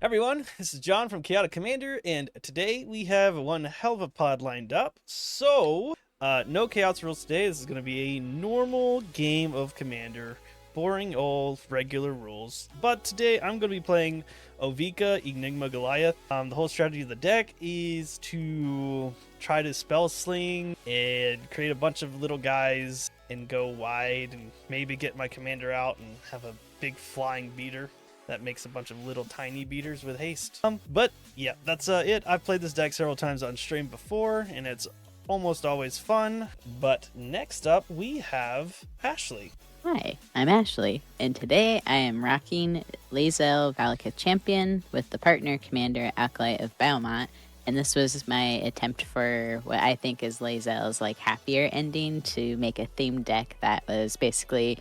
Everyone, this is John from Chaotic Commander, and today we have one hell of a pod lined up. So, no chaos rules today. This is going to be a normal game of Commander, boring old regular rules. But today I'm going to be playing Ovika Enigma Goliath. The whole strategy of the deck is to try to spell sling and create a bunch of little guys and go wide and maybe get my commander out and have a big flying beater that makes a bunch of little tiny beaters with haste. But yeah, that's it. I've played this deck several times on stream before, and it's almost always fun. But next up, we have Ashley. Hi, I'm Ashley, and today I am rocking Lae'zel Valakith Champion with the partner commander Acolyte of Beaumont, and this was my attempt for what I think is Lae'zel's happier ending, to make a themed deck that was basically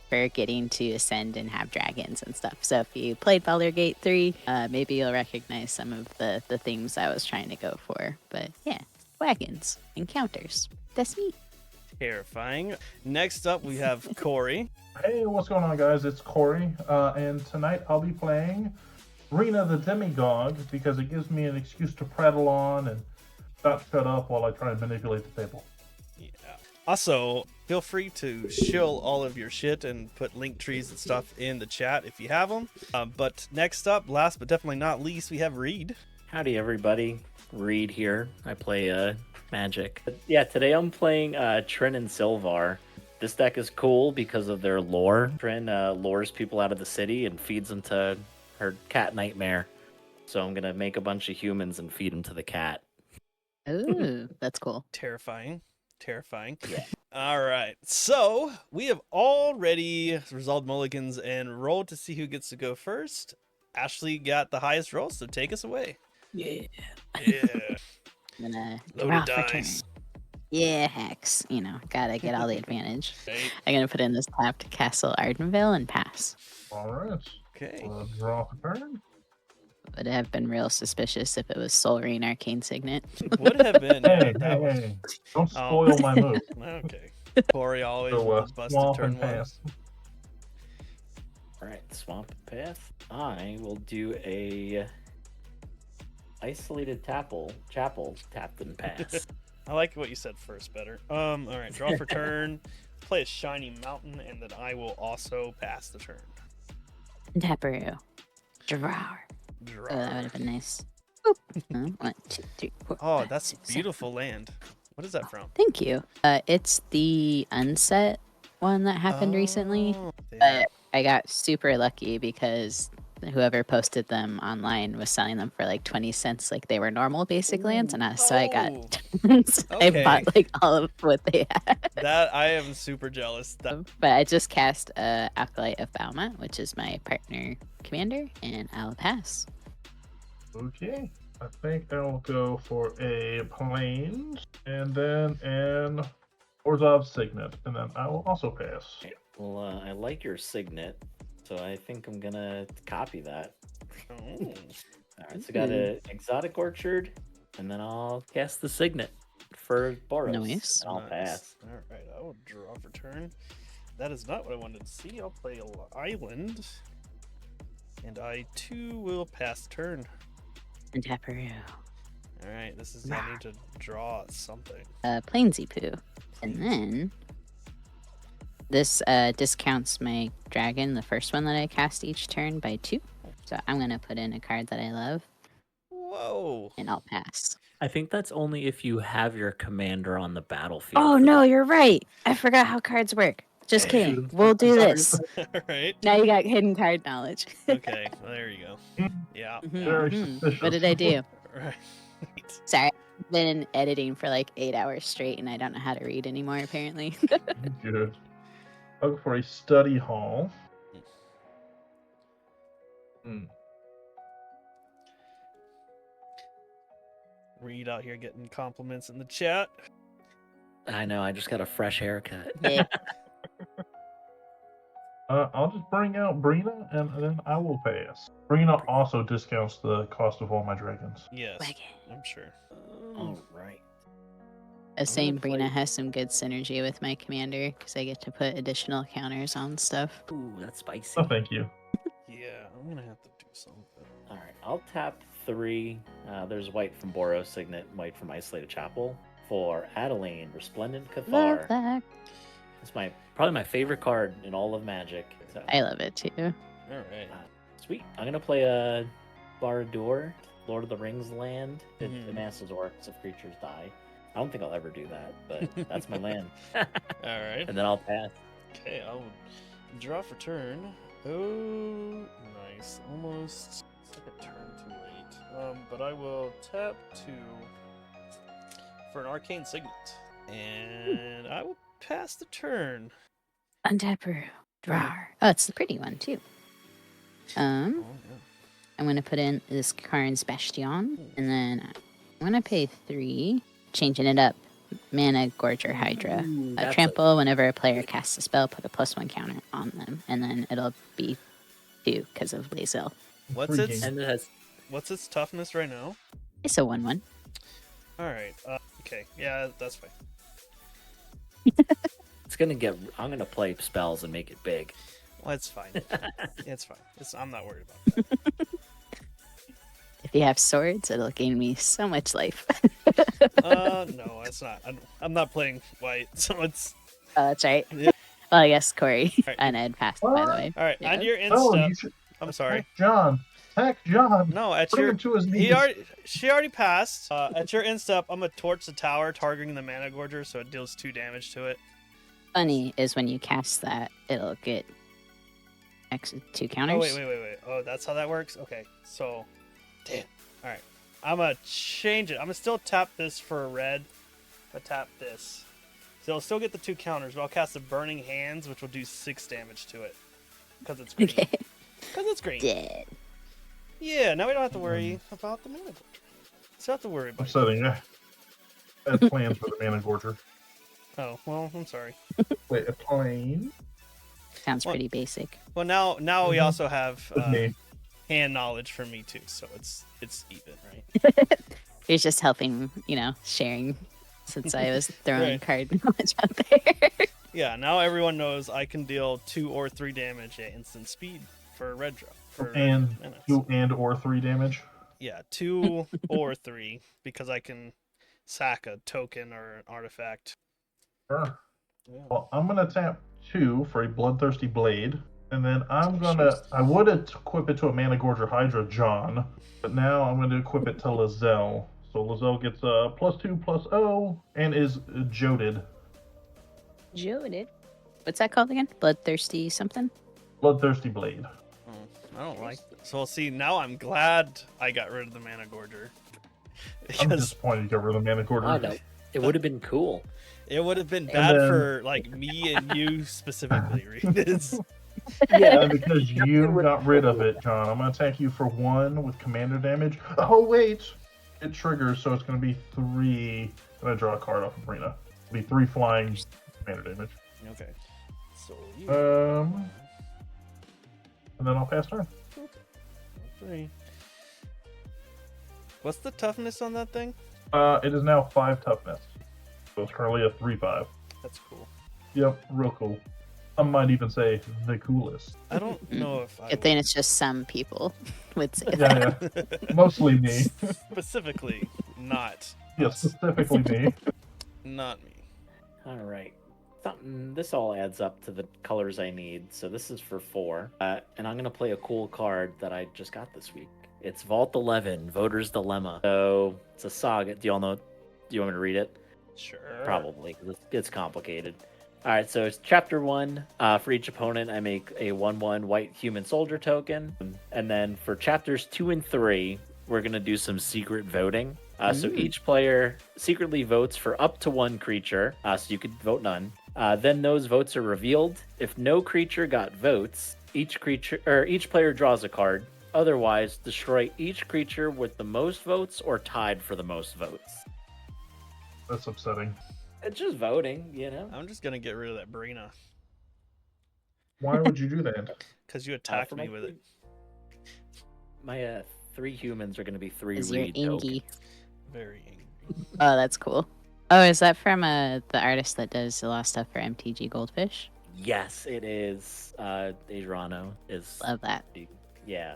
for getting to ascend and have dragons and stuff. So if you played Baldur's Gate 3, maybe you'll recognize some of the themes I was trying to go for. But yeah, wagons, encounters. That's me. Terrifying. Next up, we have Corey. Hey, what's going on, guys? It's Corey, and tonight I'll be playing Rena the Demigod because it gives me an excuse to prattle on and not shut up while I try and manipulate the table. Yeah. Also, feel free to shill all of your shit and put link trees and stuff in the chat if you have them. But next up, last but definitely not least, we have Reed. Howdy, everybody. Reed here. I play Magic. Yeah, today I'm playing Trin and Sylvar. This deck is cool because of their lore. Trin lures people out of the city and feeds them to her cat nightmare. So I'm going to make a bunch of humans and feed them to the cat. Ooh, that's cool. Terrifying. Yeah. All right. So we have already resolved mulligans and rolled to see who gets to go first. Ashley got the highest roll, so take us away. Yeah. Yeah. I'm gonna Loaded draw for turn. dice. Yeah, hex. Gotta get all the advantage. Right. I'm gonna put in this tapped Castle Ardenvale and pass. All right. Okay. Draw for turn. Would have been real suspicious if it was Soul Rain Arcane Signet. Would have been. Hey, that was- hey, don't spoil my move. Okay. Corey always So, with a busted swamp turn and one. pass. All right, Swamp Path. I will do a isolated chapel, tapped and pass. I like what you said first better. All right. Draw for turn. Play a shiny mountain, and then I will also pass the turn. Taparoo. Drawer. Draw. Oh, that would have been nice. Boop. 1, 2, 3, 4. Oh, 5, that's 6, 7. beautiful land. What is that from? Thank you. It's the unset one that happened recently. Oh, But I got super lucky because whoever posted them online was selling them for 20 cents, like they were normal basic lands, and so I got I Okay. bought all of what they had. That I am super jealous. That But I just cast Acolyte of Beaumont, which is my partner commander, and I'll pass. Okay. I think I'll go for a Plains and then an Orzhov Signet, and then I will also pass. Well, I like your signet, so I think I'm gonna copy that. oh. All right, so got an exotic orchard, and then I'll cast the signet for Boros. Nice. And I'll Nice. pass. All right, I will draw for turn. That is not what I wanted to see. I'll play an island, and I too will pass turn. And Taparoo. All right, this is I need to draw something. Plainsy Poo. And then this discounts my dragon, the first one that I cast each turn, by 2. So I'm going to put in a card that I love, Whoa! and I'll pass. I think that's only if you have your commander on the battlefield. Oh, for no, that. you're right. I forgot how cards work. Just kidding. We'll do this. All right. Now you got hidden card knowledge. Okay, well, there you go. Yeah. Very suspicious. What did I do? Right. Sorry. I've been editing for 8 hours straight, and I don't know how to read anymore, apparently. Good. I'll go for a study hall. Reed out here getting compliments in the chat. I know. I just got a fresh haircut. Yeah. I'll just bring out Brina, and then I will pass. Brina also discounts the cost of all my dragons. Yes, Wagon. I'm sure. All right. A same play- Brina has some good synergy with my commander because I get to put additional counters on stuff. Ooh, that's spicy. Oh, thank you. Yeah, I'm gonna have to do So All right, I'll tap 3. There's white from Boros Signet, white from Isolated Chapel. For Adeline, Resplendent Love Cathar. that. It's probably my favorite card in all of Magic. So, I love it too. all right. sweet. I'm gonna play a Barad-dûr, Lord of the Rings land. It Mhm. amasses orcs if creatures die. I don't think I'll ever do that, but that's my land. All right. And then I'll pass. Okay, I'll draw for turn. Oh, nice. Almost a turn too late. But I will tap 2 for an arcane signet, and I will pass the turn. Untapper. Drar. Oh, it's the pretty one too. Oh, yeah. I'm gonna put in this Karn's Bastion, and then I'm gonna pay 3, changing it up. Mana Gorger Hydra. That's Trample, whenever a player casts a spell, put a +1 counter on them, and then it'll be 2 because of Lazel. What's Intriguing. its And it has what's its toughness right now? It's a 1/1. All right. Okay. Yeah, that's fine. it's gonna get. I'm gonna play spells and make it big. Well, it's fine. It's fine. I'm not worried about it. If you have swords, it'll gain me so much life. No, it's not. I'm not playing white, so it's Oh, that's right. Yeah. Well, I guess Corey Right. and Ed passed, by the What? way. all right. Yeah. On your Oh, insta. you should I'm sorry. attack John. Attack John. No, at Put your him to his knees. she already passed. At your insta, I'm gonna torch the tower, targeting the mana gorger, so it deals 2 damage to it. Funny is when you cast that, it'll get 2 counters. Oh wait. Oh, that's how that works. Okay, so, damn. All right, I'm gonna change it. I'm gonna still tap this for a red, but tap this. So it'll still get the 2 counters, but I'll cast the Burning Hands, which will do 6 damage to it, because it's green. Okay. Because it's green. Dead. Yeah. Now we don't have to worry about the mana gorger. Just have to worry about. Upsetting. Yeah. I had plans for the mana gorger. Oh well, I'm sorry. Wait, a plane? Sounds What? pretty basic. Well, now we Mhm. also have With me. hand knowledge for me too, so it's even, right? You're just helping, sharing since I was throwing Right. card knowledge out there. Yeah, now everyone knows I can deal 2 or 3 damage at instant speed for a red drop. For And mana. 2 and/or 3 damage. Yeah, 2 or 3, because I can sack a token or an artifact. Sure. Yeah. Well, I'm gonna tap 2 for a Bloodthirsty Blade, and then I would equip it to a Mana Gorger Hydra, John, but now I'm gonna equip it to Lazel. So Lazel gets a +2/+0 and is joded. Joded. What's that called again? Bloodthirsty something? Bloodthirsty Blade. I don't like this. So see, now I'm glad I got rid of the mana gorger. I'm Because disappointed you got rid of the Mana Gorger. I know. It would have been cool. it would have been bad then- for like me and you specifically, Reedus. Yeah, because you got rid of it, John. I'm gonna attack you for 1 with commander damage. Oh wait, it triggers, so it's gonna be 3. I'm gonna draw a card off of Arena. It'll be 3 flying commander damage. Okay. So you And then I'll pass turn. 3. What's the toughness on that thing? It is now 5 toughness. So it's currently a 3/5. That's cool. Yep, real cool. Some might even say the coolest. I don't know if I Good thing it's just some people would say that. Yeah, yeah. Mostly me. specifically not Yeah, specifically me. not me. All right. This all adds up to the colors I need. So this is for 4. And I'm going to play a cool card that I just got this week. It's Vault 11, Voter's Dilemma. So it's a saga. Do you want me to read it? Sure. Probably, 'cause it's complicated. All right, so it's chapter 1. For each opponent, I make a 1/1 white human soldier token. And then for chapters 2 and 3, we're going to do some secret voting. So each player secretly votes for up to 1 creature, so you could vote none. Then those votes are revealed. If no creature got votes, each player draws a card. Otherwise, destroy each creature with the most votes or tied for the most votes. That's upsetting. It's just voting, you know. I'm just gonna get rid of that Brina Why would you do that? because you attacked for me my with it. My 3 humans are going to be 3 Is your read tokens. Ingy. Very angry. Oh, that's cool. Oh, is that from the artist that does a lot of stuff for MTG Goldfish? Yes, it is. Adriano is. Love that. Yeah.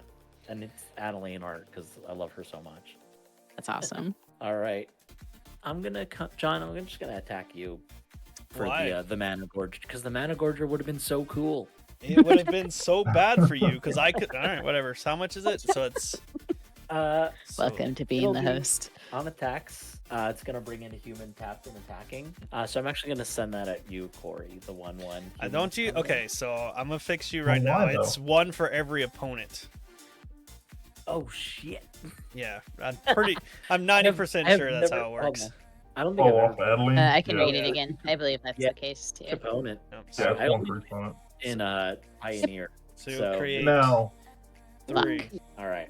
and it's Adeline art because I love her so much. That's awesome. All right, I'm gonna John. I'm just gonna attack you for Why? the Mana Gorge because the Mana Gorger would have been so cool. It would have been so bad for you because I could. All right, whatever. So how much is it? So it's. So Welcome to being it'll the be- host. On attacks, it's gonna bring in a human tapped and attacking. So I'm actually gonna send that at you, Corey, the 1/1. Don't you? human Okay, so I'm gonna fix you right Well, now. why, though? It's one for every opponent. Oh shit! Yeah, I'm 90% I have sure that's never- how it works. I don't think Oh, I've off ever Adeline. I can yeah. read it again. I believe that's Yeah. the case too. opponent Nope, Yeah, so, it's I one only- for each opponent. in Pioneer. so you'll So- create Now, 3. All right,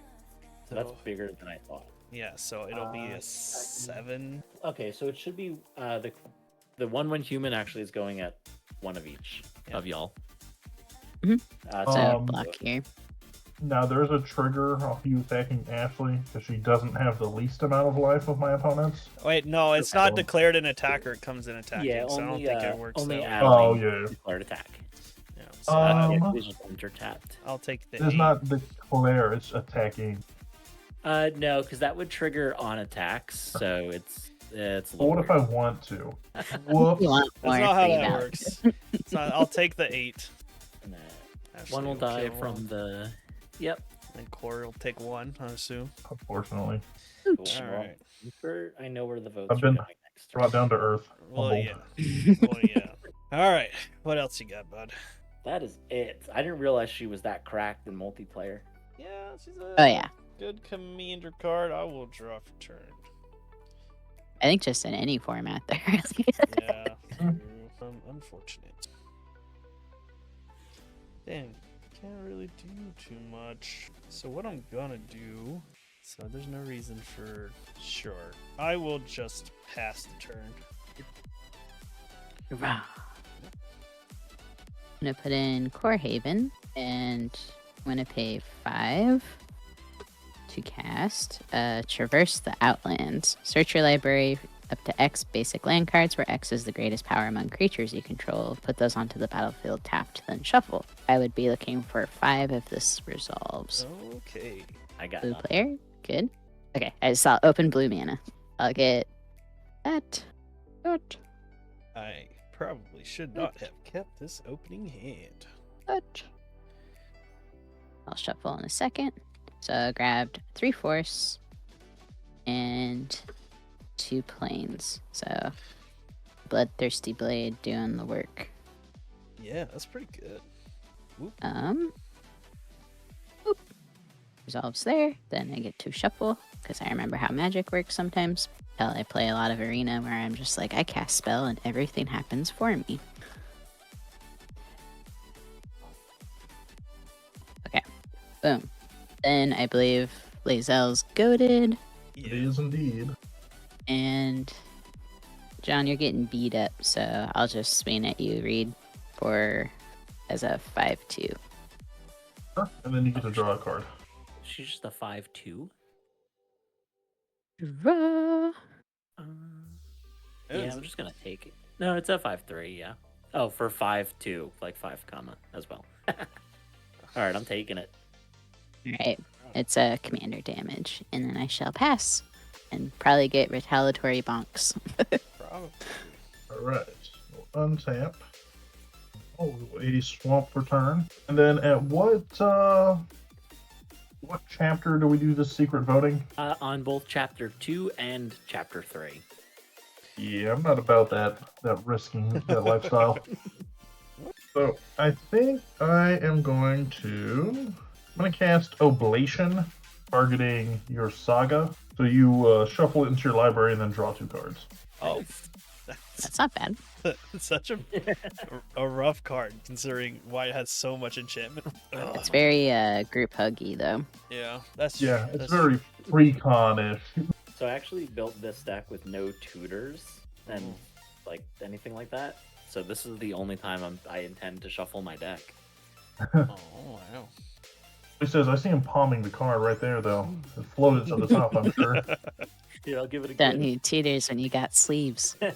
so that's So, bigger than I thought. yeah, so it'll be a Uh, 7. Okay, so it should be the 1/1 human actually is going at one of each Yeah. of y'all. Mhm. So So block here. now there's a trigger off you attacking Ashley because she doesn't have the least amount of life of my opponents. Wait, no, it's not Okay. declared an attacker. It comes in attacking, yeah, so I don't only think it works only that way. Adeline Oh, yeah. declared attack. Yeah, so Um, We just enter tapped. I'll take the It's 8. not declare, it's attacking. No, because that would trigger on attacks, so it's But what if I lower. want to? Whoops. You want more That's not how free that value. works. It's not, I'll take the 8. And, Ashley one will die kill from one, the. Yep. and Corey will take 1, I assume. Unfortunately, Cool. All Well, right. I know where the votes I've are been going next. brought down to earth. Well, Humbled. yeah. Well, yeah. All right. What else you got, bud? That is it. I didn't realize she was that cracked in multiplayer. Yeah, she's a Oh yeah. good commander card. I will draw for turn. I think just in any format there. Yeah. true. Unfortunate. Dang, can't really do too much. So what I'm gonna do, so there's no reason for sure. I will just pass the turn. Rah. I'm gonna put in Core Haven and I'm gonna pay 5 to cast. Traverse the Outlands. Search your library up to X basic land cards, where X is the greatest power among creatures you control. Put those onto the battlefield tapped, then shuffle. I would be looking for 5 if this resolves. Okay. I got Blue nothing. player, good. Okay, I saw open blue mana. I'll get that. That. I probably should not have kept this opening hand. That. I'll shuffle in a second. So I grabbed 3 force and 2 planes. So Bloodthirsty Blade doing the work. Yeah, that's pretty good. Whoop. Boop. Resolves there. Then I get to shuffle because I remember how magic works sometimes. Hell, I play a lot of arena where I'm just like, I cast spell and everything happens for me. Okay, boom. Then I believe Lazel's goaded, It Yeah. is indeed. and John, you're getting beat up, so I'll just swing at you, Reed, for as a 5/2. Sure. And then you get to draw a card. She's just a 5/2. Draw. Yeah, Is I'm just gonna take it. No, it's a 5/3. Yeah. Oh, for 5/2, like 5 comma as well. All right, I'm taking it. Alright, it's a commander damage, and then I shall pass and probably get retaliatory bonks. Probably. Alright. We'll untap. Oh, a swamp for turn. And then at what chapter do we do this secret voting? On both chapter 2 and chapter 3. Yeah, I'm not about that risking that lifestyle. So I think I am going to cast Oblation, targeting your Saga. So you shuffle it into your library and then draw 2 cards. Oh, That's not bad. that's such a rough card considering why it has so much enchantment. Ugh. It's very group huggy though. Yeah, that's Yeah, it's that's very pre-con-ish. So I actually built this deck with no tutors and like anything like that. So this is the only time I intend to shuffle my deck. Oh wow. He says, I see him palming the card right there, though. It floated to the top, I'm sure. Here, I'll give it a Don't good. need tutors when you got sleeves. All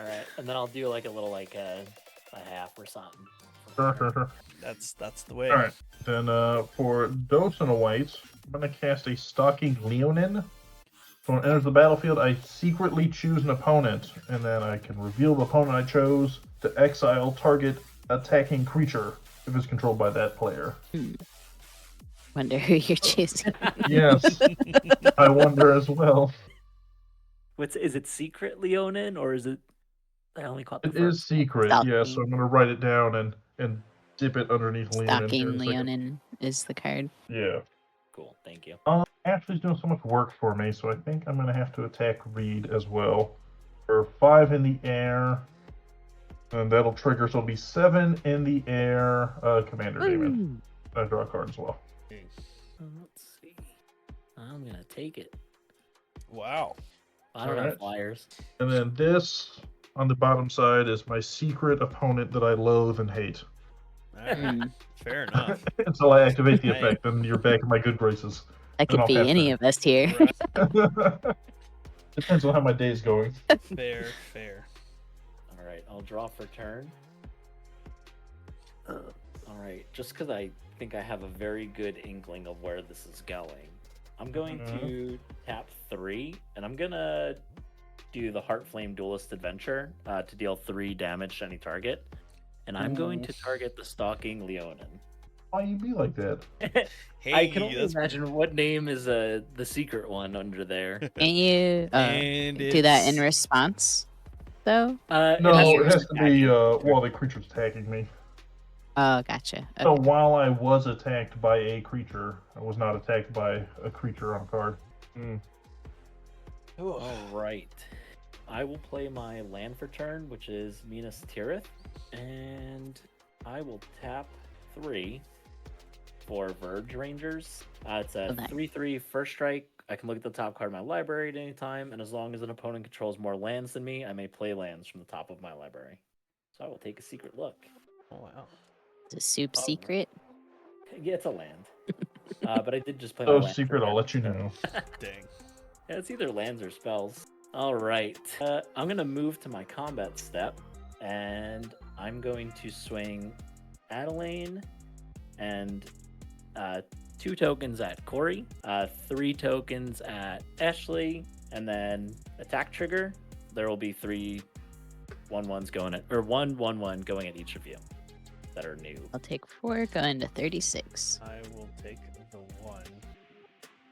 right, and then I'll do like a little like a half or something. Sure. That's the way. All right. Then for Docena White, I'm going to cast a Stalking Leonin. So when it enters the battlefield, I secretly choose an opponent, and then I can reveal the opponent I chose to exile target attacking creature if it's controlled by that player. Wonder who you're choosing. Yes, I wonder as well. Is it secret Leonin or is it? I only caught the It first. is secret, yeah, so I'm going to write it down and dip it underneath Leonin here in Stalking a second. Leonin is the card. Yeah. Cool, thank you. Ashley's doing so much work for me, so I think I'm going to have to attack Reed as well. For 5 in the air, and that'll trigger, so it'll be 7 in the air, Commander Demon. I draw a card as well. Let's see. I'm gonna take it. Wow. I don't Alright. have flyers. And then this, on the bottom side, is my secret opponent that I loathe and hate. All right. Hmm. Fair enough. Until I activate the Right. effect, then you're back in my good graces. That And could I'll be have any to- of us here. Right. Depends on how my day's going. Fair, fair. All right, I'll draw for turn. All right, just because I think I have a very good inkling of where this is going, I'm going to tap 3, and I'm gonna do the Heartflame Duelist Adventure to deal 3 damage to any target, and I'm going to target the Stalking Leonin. Why you be like that? Hey, I can only that's imagine what name is the secret one under there. Can you And do that in it's- response, though? No, it has to attacking be the while the creature's attacking me. Oh, gotcha. So Okay. while I was attacked by a creature, I was not attacked by a creature on a card. Ooh. All right. I will play my land for turn, which is Minas Tirith, and I will tap 3 for Verge Rangers. It's a Okay. 3/3 first strike. I can look at the top card of my library at any time, and as long as an opponent controls more lands than me, I may play lands from the top of my library. So I will take a secret look. Oh, wow. It's a soup Oh. secret. Yeah, it's a land. But I did just play my So land. for secret, I'll turn. let you know. Dang. Yeah, it's either lands or spells. All right. I'm going to move to my combat step, and I'm going to swing Adelaine and 2 tokens at Corey, 3 tokens at Ashley, and then attack trigger. There will be 3 1/1s going at, or 1/1/1 going at each of you that are new. I'll take 4, going to 36. I will take the 1.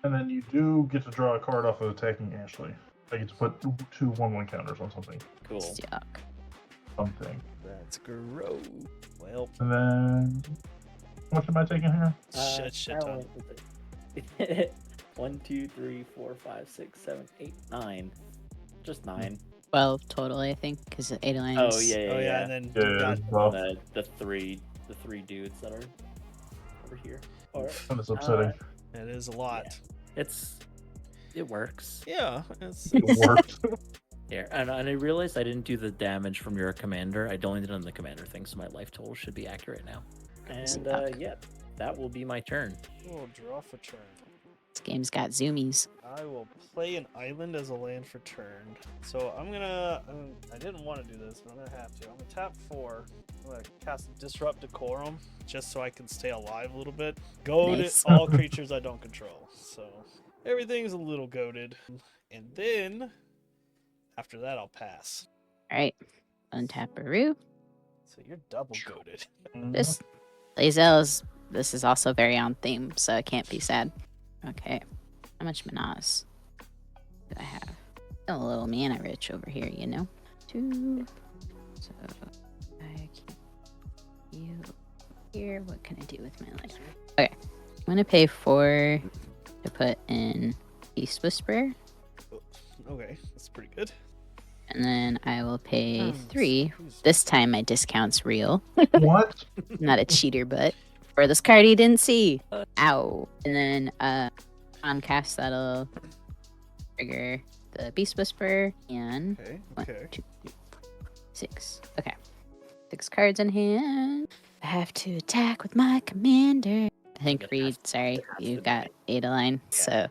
And then you do get to draw a card off of attacking Ashley. I get to put 2 1/1 counters on something. Cool. Yuck. Something. That's gross. Well, And then, how much am I taking here? shit ton. 1, 2, 3, 4, 5, 6, 7, 8, 9. Just 9. 12 total, I think, because of 8 lines. Oh yeah, Oh yeah, and then Yeah, you got it's rough. The three dudes that are over here. Or, And it's upsetting. it is a lot. it works. Yeah, it's It worked. Here, and I realized I didn't do the damage from your commander. I only did it on the commander thing, so my life total should be accurate now. And Yuck. yep, that will be my turn. we'll draw for turn. This game's got zoomies. I will play an island as a land for turn. So I didn't want to do this, but I'm gonna have to. I'm gonna tap 4. I'm gonna cast Disrupt Decorum just so I can stay alive a little bit. Goad Nice. all creatures I don't control. So everything's a little goaded. And then after that, I'll pass. All right. Untap Baru. So you're double goaded. This this is also very on theme, so it can't be sad. Okay. How much manas do I have? A little mana rich over here, you know? 2. So I keep you here. What can I do with my life? Okay. I'm gonna pay 4 to put in Beast Whisperer. Okay, that's pretty good. And then I will pay 3. This time my discount's real. What? Not a cheater, but for this card he didn't see. Ow. And then on cast that'll trigger the Beast Whisperer and Okay, 1, okay. 2, 3, 4, 6. Okay. 6 cards in hand. I have to attack with my commander. I think It has- Reed, sorry, it has you to got Adeline, so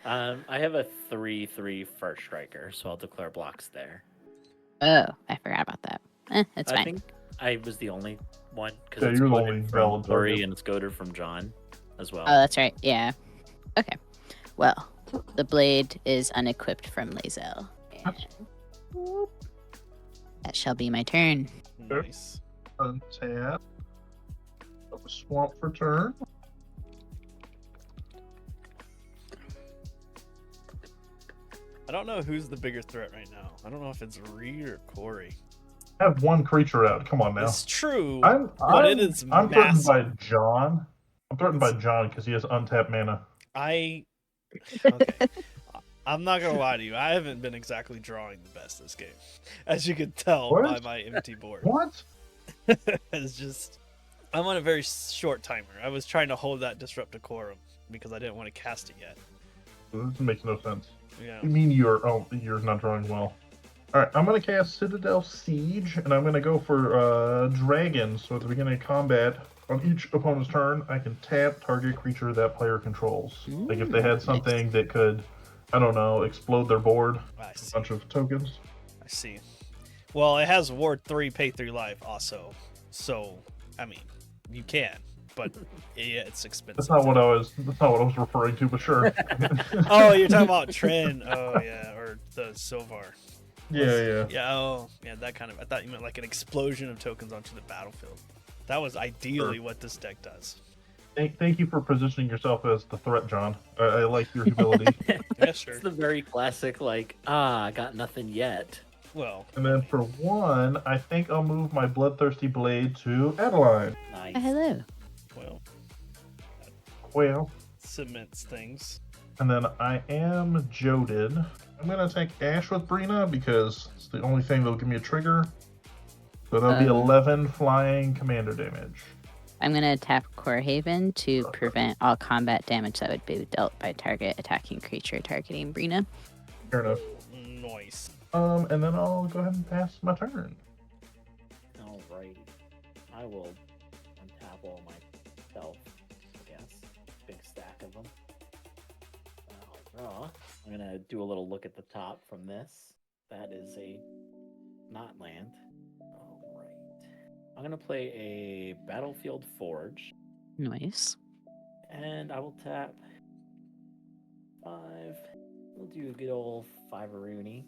I have a 3/3 first striker, so I'll declare blocks there. oh, I forgot about that. That's I fine. think I was the only one because Yeah, it's you're the goaded only from valid Lori target. and it's goaded from John as well. Oh, that's right. Yeah. Okay. Well, the blade is unequipped from Lazel. And that shall be my turn. Nice. Untap. Swamp for turn. I don't know who's the bigger threat right now. I don't know if it's Reed or Corey. Have one creature out. Come on now. It's true, I'm but it is I'm threatened massive. by John. I'm threatened by John because he has untapped mana. Okay. I'm not gonna lie to you. I haven't been exactly drawing the best this game, as you can tell What? by my empty board. What? It's just I'm on a very short timer. I was trying to hold that disrupt decorum because I didn't want to cast it yet. This makes no sense. Yeah. You mean you're not drawing well. Alright, I'm gonna cast Citadel Siege, and I'm gonna go for Dragon. So at the beginning of combat, on each opponent's turn, I can tap target creature that player controls. Like if they had something that could, I don't know, explode their board, I a see. bunch of tokens. I see. Well, it has Ward 3, pay 3 life also. So, I mean, you can, but yeah, it's expensive. That's not what I was referring to, but sure. Oh, you're talking about Trin. Oh yeah, or the Silvar. Yeah. Yeah, that kind of. I thought you meant like an explosion of tokens onto the battlefield. That was ideally what this deck does. Thank you for positioning yourself as the threat, John. I like your humility. Yeah, sure. It's the very classic, like, I got nothing yet. Well, And then for one, I think I'll move my Bloodthirsty Blade to Adeline. Nice. Hello. well, Well, cements things. and then I am Joded. I'm going to attack Ash with Brina because it's the only thing that'll give me a trigger. So that'll be 11 flying commander damage. I'm going to tap Core Haven to prevent all combat damage that would be dealt by target attacking creature targeting Brina. Fair enough. Nice. And then I'll go ahead and pass my turn. Alrighty. I will untap all myself, I guess. Big stack of them. Raw. I'm gonna do a little look at the top from this. That is a not land. Alright. I'm gonna play a Battlefield Forge. Nice. And I will tap 5. We'll do a good old 5 Rooney.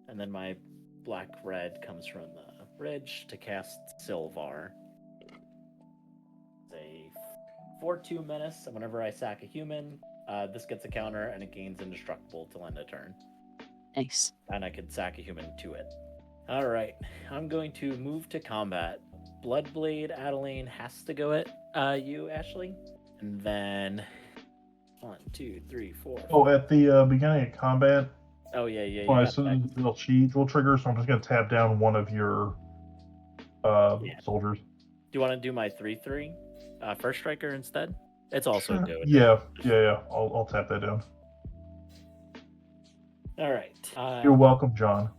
And then my black-red comes from the bridge to cast Silvar. It's a 4/2 menace, and whenever I sack a human, this gets a counter and it gains indestructible till end of turn. Nice. And I could sack a human to it. Alright, I'm going to move to combat. Bloodblade Adeline has to go at you, Ashley. And then 1, 2, 3, 4. Oh, at the beginning of combat, Oh yeah. You well, got so that. the siege will trigger, so I'm just going to tap down one of your soldiers. Do you want to do my 3/3 first striker instead? It's also good. Yeah. I'll tap that down. All right. You're welcome, John.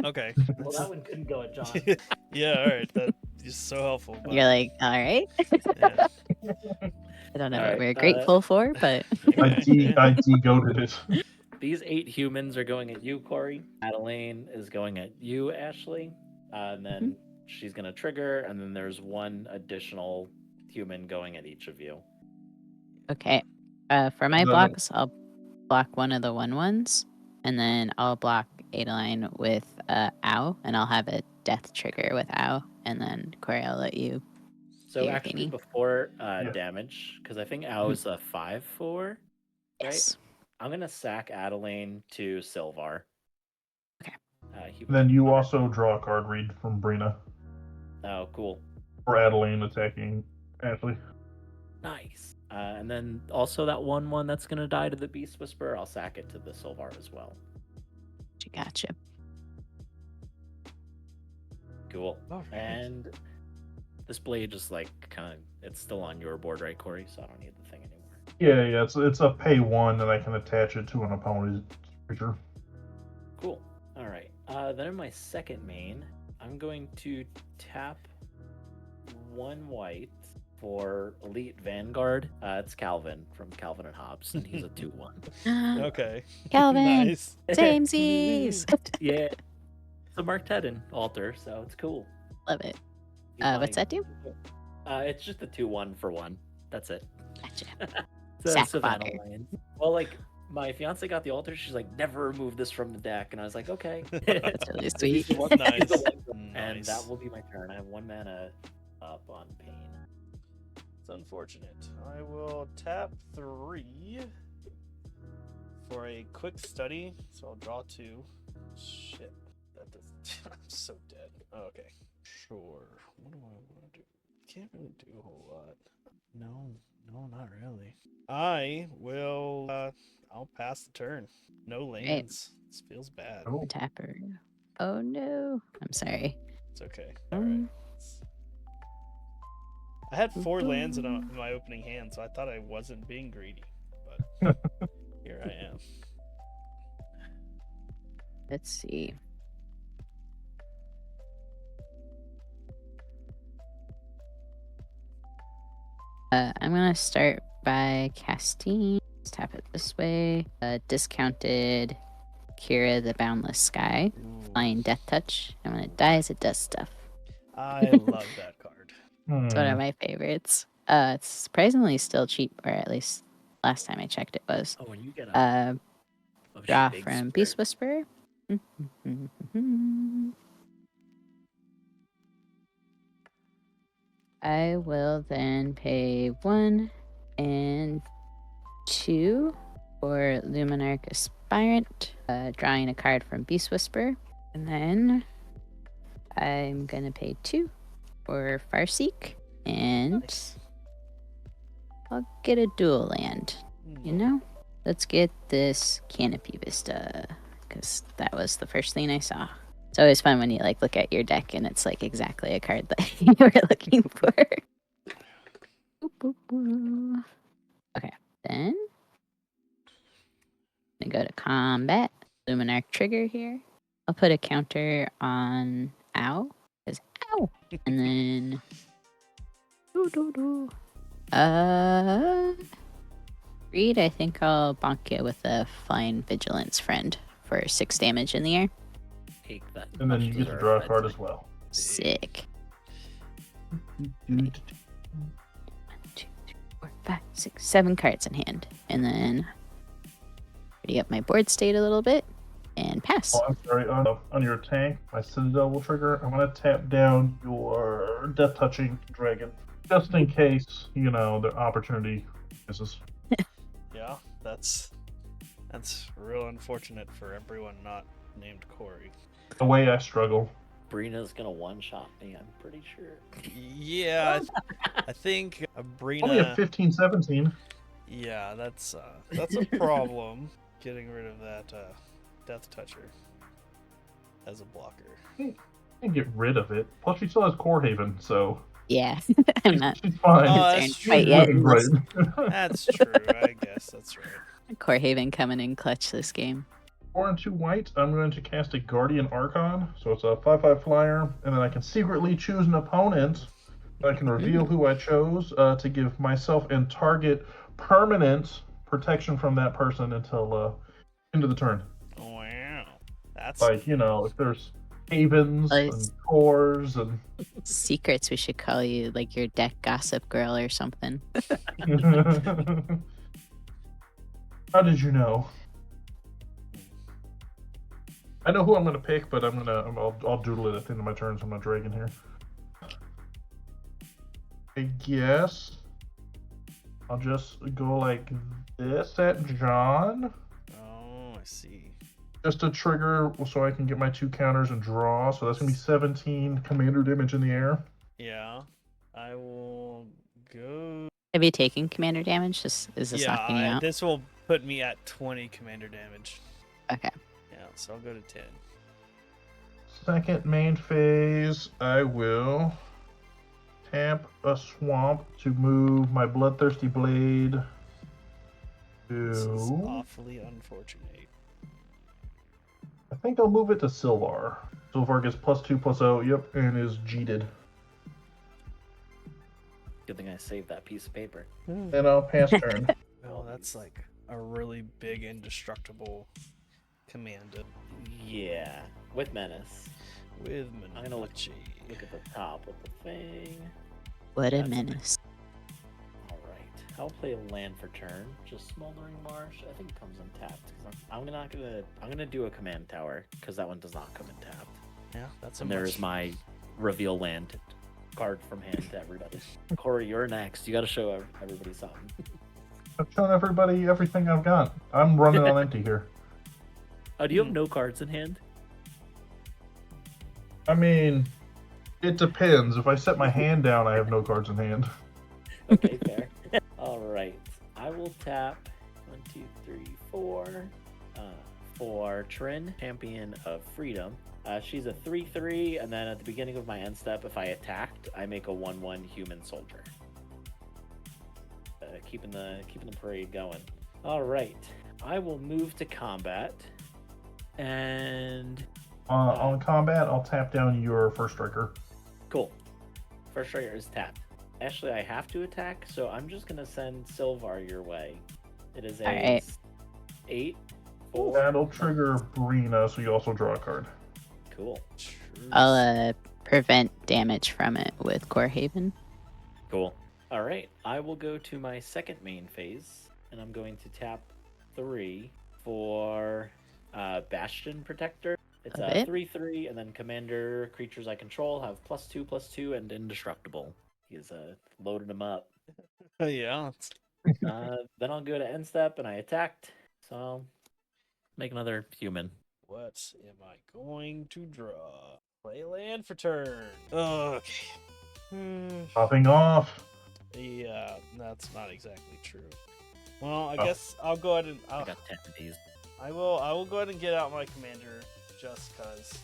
Okay. Well, that one couldn't go at John. Yeah, alright. That is so helpful. But, You're like, all right. yeah. I don't know All what right, we're grateful for, but I de-goated it. These 8 humans are going at you, Corey. Adeline is going at you, Ashley. And then she's going to trigger, and then there's one additional human going at each of you. okay. For my No. blocks, I'll block one of the 1/1s, and then I'll block Adeline with Ow, and I'll have a death trigger with Ow, and then Corey, I'll let you. So You're actually, gaining. before damage, because I think Ow is a 5/4, Yes. I'm going to sack Adeline to Silvar. Okay. Then you also draw a card read from Brina Oh, cool. for Adeline attacking Ashley. Nice. And then also that 1/1 that's going to die to the Beast Whisperer, I'll sack it to the Silvar as well. Gotcha. Cool. Alright. And this blade is like kind of, it's still on your board, right, Corey? So I don't need the thing anymore. Yeah. It's a pay 1, and I can attach it to an opponent's creature. Cool. All right. Then in my second main, I'm going to tap 1 white for Elite Vanguard. It's Calvin from Calvin and Hobbes, and he's a 2/1. Okay. Calvin. Nice. Samesies. Yeah. It's a Mark Tedden altar, so it's cool. Love it. What's that do? It's just a 2/1 for 1. That's it. Gotcha. It's a Sack Savannah fodder. Lion. Well, like, my fiance got the altar. She's like, never remove this from the deck. And I was like, okay. That's really Use sweet. the one- Nice. use the one- And Nice. that will be my turn. I have 1 mana up on Pain. It's unfortunate. I will tap 3 for a quick study, so I'll draw 2. Shit. That does. I'm so dead. Okay. Sure. What do I want to do? Can't really do a whole lot. No, not really. I will. I'll pass the turn. No lands. This feels bad. Oh, Tapper. Oh no. I'm sorry. It's okay. All right. I had 4 lands in my opening hand, so I thought I wasn't being greedy, but here I am. Let's see. I'm gonna start by casting. Let's tap it this way. Discounted Kira the Boundless Sky. Flying Death Touch. And when it dies, it does stuff. I love that card. It's one of my favorites. It's surprisingly still cheap, or at least last time I checked it was. Oh, and you get a Draw big from spirit. Beast Whisperer. I will then pay 1 and 2 for Luminarch Aspirant, drawing a card from Beast Whisperer. And then I'm going to pay 2 for Farseek, and I'll get a dual land. You know? Let's get this Canopy Vista, because that was the first thing I saw. It's always fun when you like look at your deck and it's like exactly a card that you were looking for. Boop, boop, boop. Okay, then I'm gonna go to combat. Luminarch trigger here. I'll put a counter on Ow, because Ow, and then Reed, I think I'll bonk you with a Flying Vigilance Friend for 6 damage in the air. Take that. and then much you get to deserved, draw a I'd card say. as well. Sick. 1, 2, 3, 4, 5, 6, 7 cards in hand. And then ready up my board state a little bit and pass. Oh, I'm sorry. On your tank, my Citadel will trigger. I'm going to tap down your Death Touching Dragon. Just in case, the opportunity misses. Yeah, that's real unfortunate for everyone not named Corey. The way I struggle. Brina's gonna one-shot me, I'm pretty sure. Yeah, I think Only a Brina. 15-17. Yeah, that's a problem. Getting rid of that Death Toucher as a blocker. I can get rid of it. Plus, she still has Core Haven, so Yeah, I'm not she's fine. Oh, concerned that's quite true. yet. Looking great. That's true. I guess that's right. Core Haven coming in clutch this game. 4 and 2 white. I'm going to cast a Guardian Archon. So it's a 5/5 flyer, and then I can secretly choose an opponent. I can reveal who I chose to give myself and target permanent protection from that person until end of the turn. Wow, that's Like, if there's havens Nice. and cores and Secrets, we should call you like your deck gossip girl or something. How did you know? I know who I'm gonna pick, but I'll doodle it at the end of my turn, so I'm not dragging here. I guess I'll just go like this at John. Oh, I see. Just to trigger so I can get my 2 counters and draw. So that's gonna be 17 commander damage in the air. Yeah, I will go. Have you taken commander damage? Is this knocking you out? This will put me at 20 commander damage. Okay. Yeah, so I'll go to 10. Second main phase, I will tap a swamp to move my Bloodthirsty Blade This is to... awfully unfortunate. I think I'll move it to Sylvar. Sylvar gets +2/+0, yep, and is cheated. Good thing I saved that piece of paper. And I'll pass turn. Well, that's like a really big indestructible command. Yeah, with Menace. with I'm gonna look Manachi. at the top with the thing. What a That's menace. All right, I'll play a land for turn. Just Smoldering Marsh. I think it comes untapped. I'm gonna do a command tower because that one does not come untapped. Yeah, that's a And there's my reveal land card from hand to everybody. Corey, you're next. You got to show everybody something. I've shown everybody everything I've got. I'm running on empty here. Oh, do you have no cards in hand? I mean, it depends. If I set my hand down, I have no cards in hand. Okay, fair. All right, I will tap 1, 2, 3, 4 for Trin, Champion of Freedom. She's a 3/3, and then at the beginning of my end step, if I attacked, I make a 1/1 human soldier. Keeping the parade going. All right, I will move to combat, and On combat, I'll tap down your first striker. cool. First striker is tapped. Actually, I have to attack, so I'm just gonna send Sylvar your way. It is a Alright. 8. 4. That'll trigger Brina, so you also draw a card. Cool. I'll prevent damage from it with Core Haven. Cool. All right, I will go to my second main phase, and I'm going to tap 3 for Bastion Protector. It's Love a it. 3/3, and then commander creatures I control have +2/+2 and indestructible. He's loaded them up. Yeah. Then I'll go to end step, and I attacked, so I'll make another human. What am I going to draw? Play land for turn. Okay. Popping off. Yeah, that's not exactly true. Well, I guess I'll go ahead and I got 10 of these. I will go ahead and get out my commander just because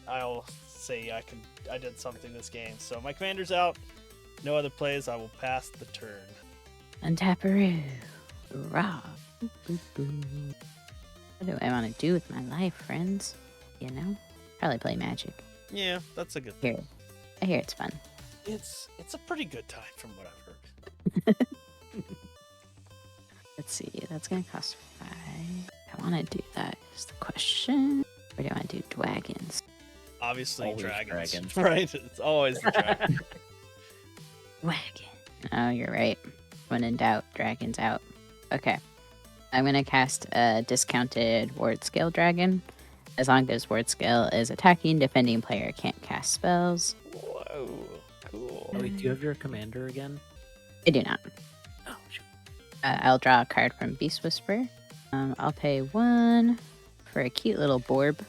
I'll say I did something this game. So my commander's out. No other plays. I will pass the turn. Untaparoo. Raw. What do I want to do with my life, friends? You know? Probably play Magic. Yeah, that's a good. I hear it's fun. It's a pretty good time from what I've heard. Let's see. That's going to cost 5. I want to do that is the question. Or do I want to do dragons? Obviously, Always dragons. dragons. Right? It's always the dragon. Wagon. Oh, you're right. When in doubt, dragons out. Okay. I'm going to cast a discounted ward scale dragon. As long as ward scale is attacking, defending player can't cast spells. Whoa, cool. Oh, wait, do you have your commander again? I do not. Oh, shoot. I'll draw a card from Beast Whisperer. I'll pay 1 for a cute little Borb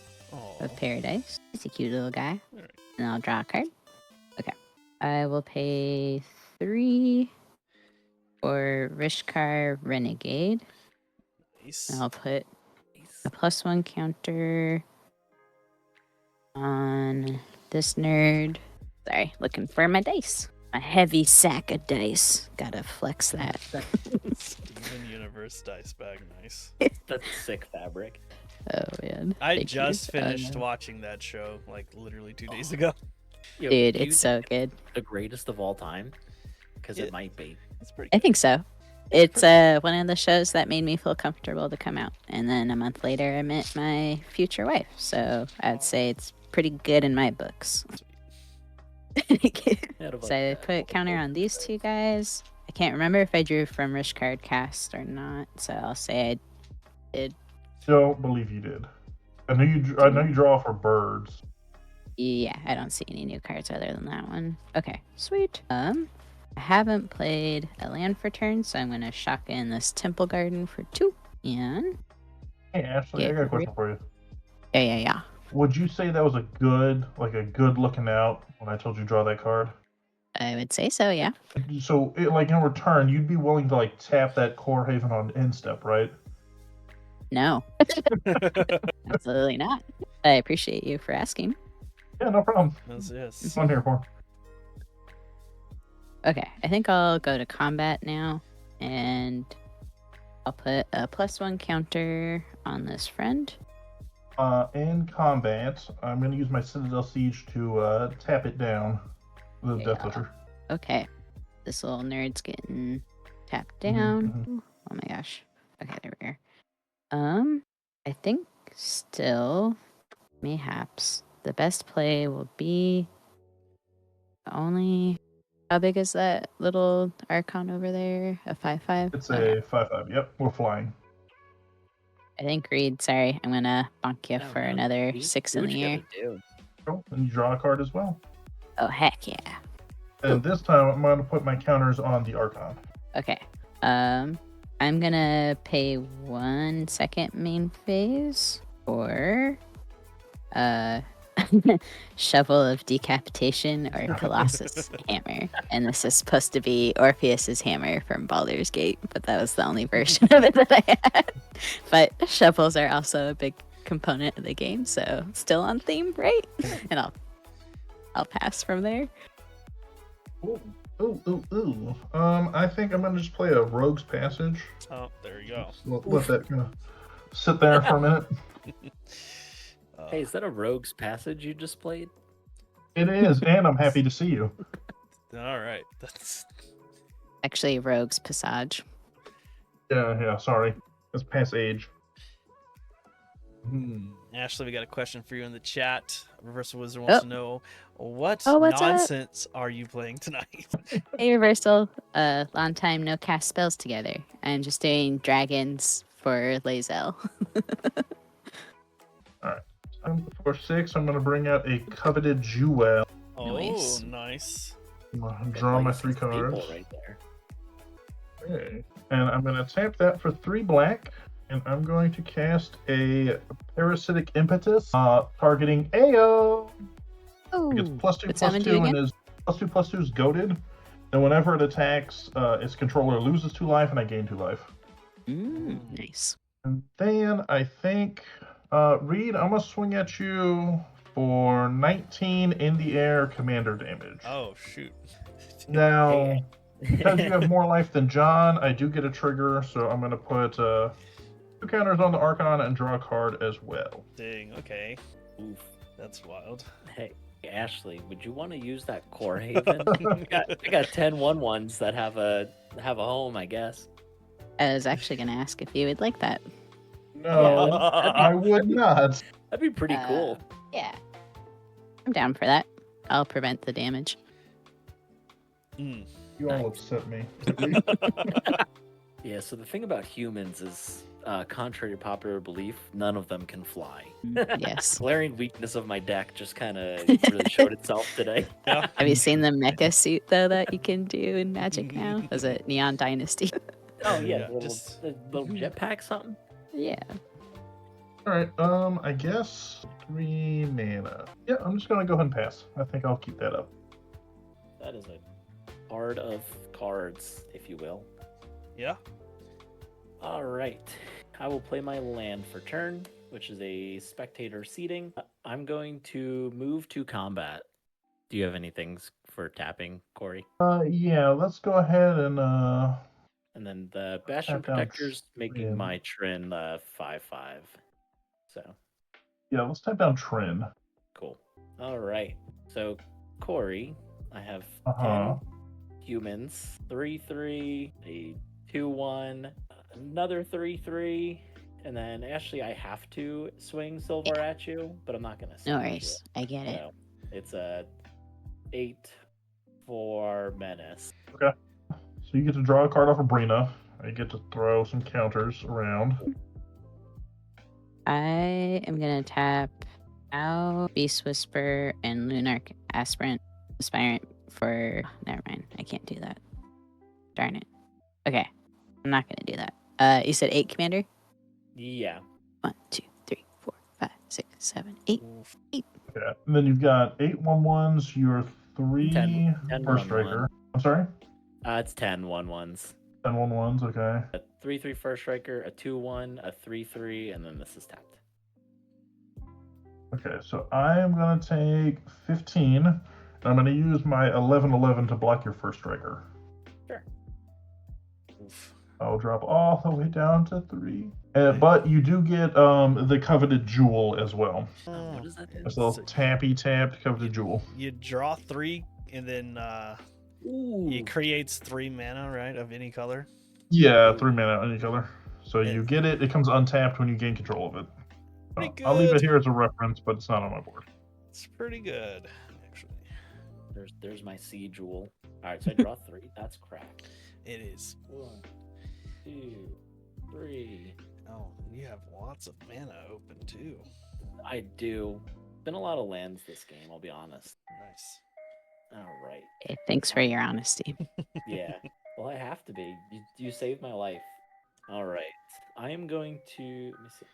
of Paradise. He's a cute little guy. Alright. And I'll draw a card. Okay. I will pay 3 for Rishkar Renegade. Nice. And I'll put a +1 counter on this nerd. Sorry, looking for my dice. A heavy sack of dice. Gotta flex that. Steven Universe dice bag, nice. That's sick fabric. Oh man. I Thank you. just finished watching that show like literally 2 days ago. Yo, Dude, do you it's so think good. the greatest of all time? Because Yeah. it might be. It's pretty. I think so. It's one of the shows that made me feel comfortable to come out. And then a month later, I met my future wife. So I'd say it's pretty good in my books. So I put counter on these two guys. I can't remember if I drew from Rish Card Cast or not. So I'll say I did. Don't believe you did. I know you draw for birds. Yeah, I don't see any new cards other than that one. Okay, sweet. I haven't played a land for turn, so I'm gonna shock in this Temple Garden for 2. And Hey Ashley, I got a question for you. yeah. Would you say that was a good looking out when I told you to draw that card? I would say so, yeah. So, like in return, you'd be willing to like tap that Core Haven on instep, right? No, absolutely not. I appreciate you for asking. Yeah, no problem. Yes. That's what I'm here for. Okay, I think I'll go to combat now, and I'll put a +1 counter on this friend. In combat, I'm going to use my Citadel Siege to tap it down with Yeah. Death Witcher. Okay, this little nerd's getting tapped Mhm, down. Oh my gosh. Okay, there we are. I think still Mayhaps. The best play will be only. How big is that little Archon over there? A 5/5? It's Okay. a 5/5. Yep, we're flying. I think Reed, sorry, I'm gonna bonk you No, for no, another do 6 what in the you air. gotta do. Cool. And you draw a card as well. Oh, heck yeah. And this time I'm going to put my counters on the Archon. Okay. I'm gonna pay 1 second main phase for Shovel of Decapitation or Colossus Hammer. And this is supposed to be Orpheus's hammer from Baldur's Gate, but that was the only version of it that I had. But shovels are also a big component of the game, so still on theme, right? And I'll pass from there. Ooh. I think I'm gonna just play a Rogue's Passage. Oh, there you go. Let that kind of sit there for a minute. Hey, is that a Rogue's Passage you just played? It is, and I'm happy to see you. All right. That's Actually, Rogue's Passage. Yeah, sorry. It's past age. Ashley, we got a question for you in the chat. Reversal Wizard wants Oh. to know what Oh, what's up? nonsense are you playing tonight? Hey, Reversal. Long time no cast spells together. I'm just doing dragons for Lazel. For 6, I'm gonna bring out a Coveted Jewel. Oh, Nice. nice. I'm gonna Got draw like my 6 3 cards. people right there. Okay. And I'm gonna tap that for 3 black, and I'm going to cast a Parasitic Impetus, targeting AO. Oh, It gets +2/+2 what's that do and again? is +2/+2 is goaded. And whenever it attacks, its controller loses 2 life, and I gain 2 life. Nice. And then I think, Reed, I'm gonna swing at you for 19 in the air commander damage. Oh, shoot. Now, because you have more life than John, I do get a trigger, so I'm gonna put 2 counters on the Archon and draw a card as well. Dang, okay. Oof. That's wild. Hey, Ashley, would you want to use that Core Haven? I got 10 1/1s that have a home, I guess. I was actually going to ask if you would like that. No, that'd be- I would not. That'd be pretty cool. Yeah. I'm down for that. I'll prevent the damage. Mm. You all upset me. Yeah, so the thing about humans is, contrary to popular belief, none of them can fly. Yes. Glaring weakness of my deck just kind of really showed itself today. Yeah. Have you seen the mecha suit, though, that you can do in Magic now? Was it Neon Dynasty? Oh Yeah, yeah, the just- little jetpack something. Yeah. Alright, I guess 3 mana. Yeah, I'm just gonna go ahead and pass. I think I'll keep that up. That is a card of cards, if you will. Yeah. All right, I will play my land for turn, which is a spectator seating. I'm going to move to combat. Do you have anything for tapping, Corey? Yeah, let's go ahead and And then the Bastion Tap down Protector's making Trin. my Trin 5/5. So yeah, let's type down Trin. cool. All right, so Corey, I have Uh-huh. 10 humans, 3/3, a 2/1, another 3/3, and then Ashley, I have to swing silver at you, but I'm not gonna. No swing worries. I get you. it. So it's a 8 for menace. So you get to draw a card off of Brina. I get to throw some counters around. I am going to tap out Beast Whisper and Lunarch Aspirant for. Never mind. I can't do that. Darn it. Okay. I'm not going to do that. You said 8, Commander? Yeah. 1, 2, 3, 4, 5, 6, 7, 8. Oof. Okay. And then you've got 8 1/1s, your 3 10 first 1/1. striker. I'm sorry? It's 10 1/1s. 10 1/1s, okay. A 3/3 first striker, a 2/1, a 3/3, and then this is tapped. Okay, so I am going to take 15. And I'm going to use my 11/11 to block your first striker. Sure. Oof. I'll drop all the way down to 3. But you do get the Coveted Jewel as well. What does that do? It's a little tappy tapped Coveted Jewel. You draw 3, and then Ooh. it creates 3 mana, right, of any color. Yeah, 3 mana any color. So Yeah. you get it. It comes untapped when you gain control of it. Pretty I'll leave it good. here as a reference, but it's not on my board. It's pretty good, actually. There's my sea jewel. All right, so I draw 3. That's crap. It is. 1, 2, 3. Oh, you have lots of mana open too. I do. Been a lot of lands this game, I'll be honest. Nice. All right. Okay, thanks for your honesty. Yeah. Well, I have to be. You saved my life. All right. I am going to. Let me see.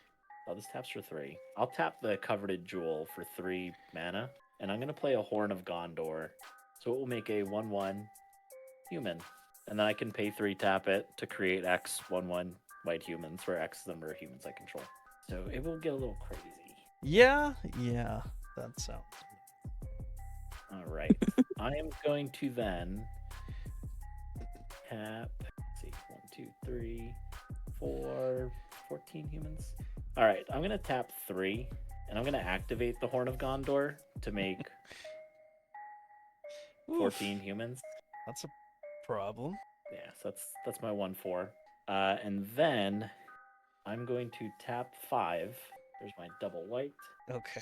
Oh, this taps for 3. I'll tap the coveted jewel for 3 mana, and I'm going to play a Horn of Gondor. So it will make a 1/1 human. And then I can pay 3 tap it to create X 1/1 white humans, where X is the number of humans I control. So it will get a little crazy. Yeah, that sounds. All right. I am going to then tap. Let's see, 1, 2, 3, 4, 14 humans. All right, I'm gonna tap 3, and I'm gonna activate the Horn of Gondor to make 14 humans. That's a problem. Yeah, so that's my 1/4. And then I'm going to tap 5. There's my double white. Okay.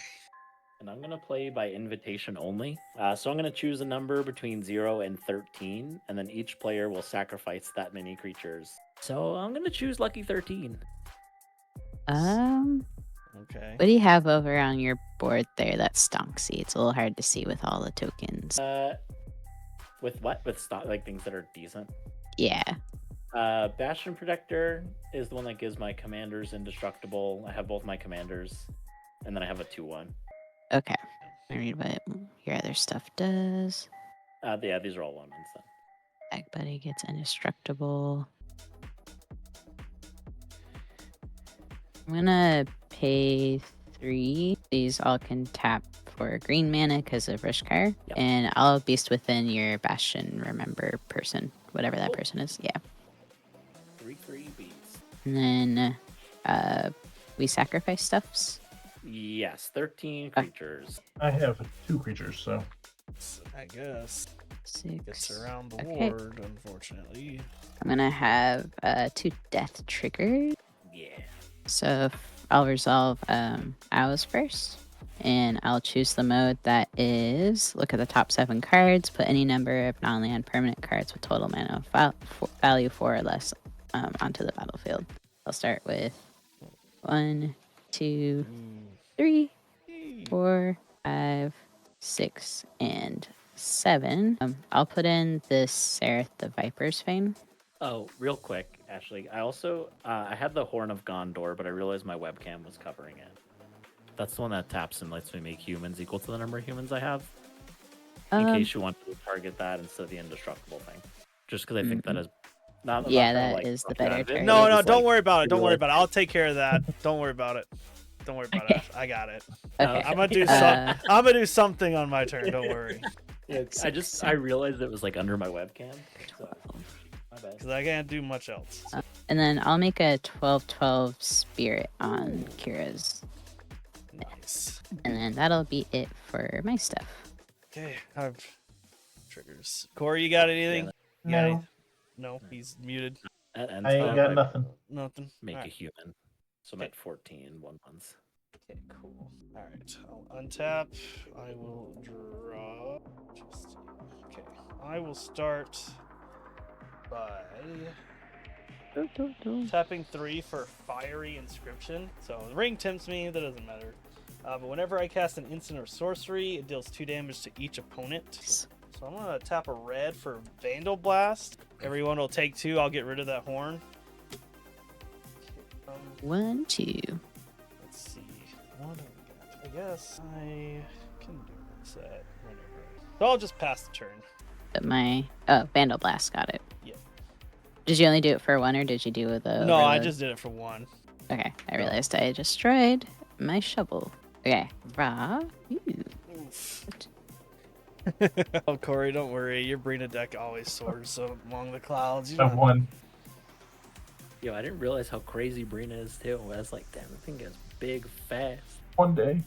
And I'm going to play by invitation only. So I'm going to choose a number between 0 and 13, and then each player will sacrifice that many creatures. So I'm going to choose Lucky 13. Okay. What do you have over on your board there? That's Stonksy. It's a little hard to see with all the tokens. With what? With stock, like things that are decent? Yeah. Bastion Protector is the one that gives my commanders indestructible. I have both my commanders, and then I have a 2/1. Okay. I read what your other stuff does. Yeah, these are all 1/1s then. Bag Buddy gets indestructible. I'm gonna pay 3. These all can tap for green mana because of Rishkar. Yep. And I'll Beast Within your Bastion Remember person, whatever that person is. Yeah. 3/3 beats. And then we sacrifice stuffs. Yes, 13 creatures. I have 2 creatures, so I guess 6. gets around the Okay. ward, unfortunately. I'm gonna have 2 death triggers. Yeah. So I'll resolve Owls first. And I'll choose the mode that is look at the top 7 cards, put any number of non-land permanent cards with total mana value 4 or less onto the battlefield. I'll start with 1, 2, 3, 4, 5, 6, and 7. I'll put in this Sereth the Viper's Fame. Oh, real quick, Ashley. I also I had the Horn of Gondor, but I realized my webcam was covering it. That's the one that taps and lets me make humans equal to the number of humans I have. In case you want to target that instead of the indestructible thing. Just because I think that is not. Yeah, that is the better target. No, don't worry about it. Don't worry about it. I'll take care of that. Don't worry about it. Don't worry about it. I got it. Okay. I'm gonna do something on my turn. Don't worry. Yeah, I realized it was like under my webcam. So, my bad. Because I can't do much else. And then I'll make a 12/12 Spirit on Kira's. Nice. And then that'll be it for my stuff. Okay, I have triggers. Corey, you got anything? You got no, any- No, he's muted. That ends I ain't time. got nothing. Nothing. Make Alright. a human. So I'm at 14 1/1s. Okay, cool. All right, I'll untap. I will draw. Okay, I will start by tapping 3 for Fiery Inscription. So the ring tempts me. That doesn't matter. But whenever I cast an instant or sorcery, it deals 2 damage to each opponent. So I'm gonna tap a red for Vandal Blast. Everyone will take 2. I'll get rid of that horn. 1, 2. Let's see. What do we got? I guess I can do this at whenever. So I'll just pass the turn. But my Vandal Blast got it. Yep. Did you only do it for 1 or did you do the No, I overload? just did it for 1. Okay, I realized I destroyed my shovel. Okay, Ra. Oof. Oh, Corey, don't worry. Your Brina deck always soars so among the clouds. You I have don't... 1. Yo, I didn't realize how crazy Brina is too. I was like, damn, the thing is big, fast. One day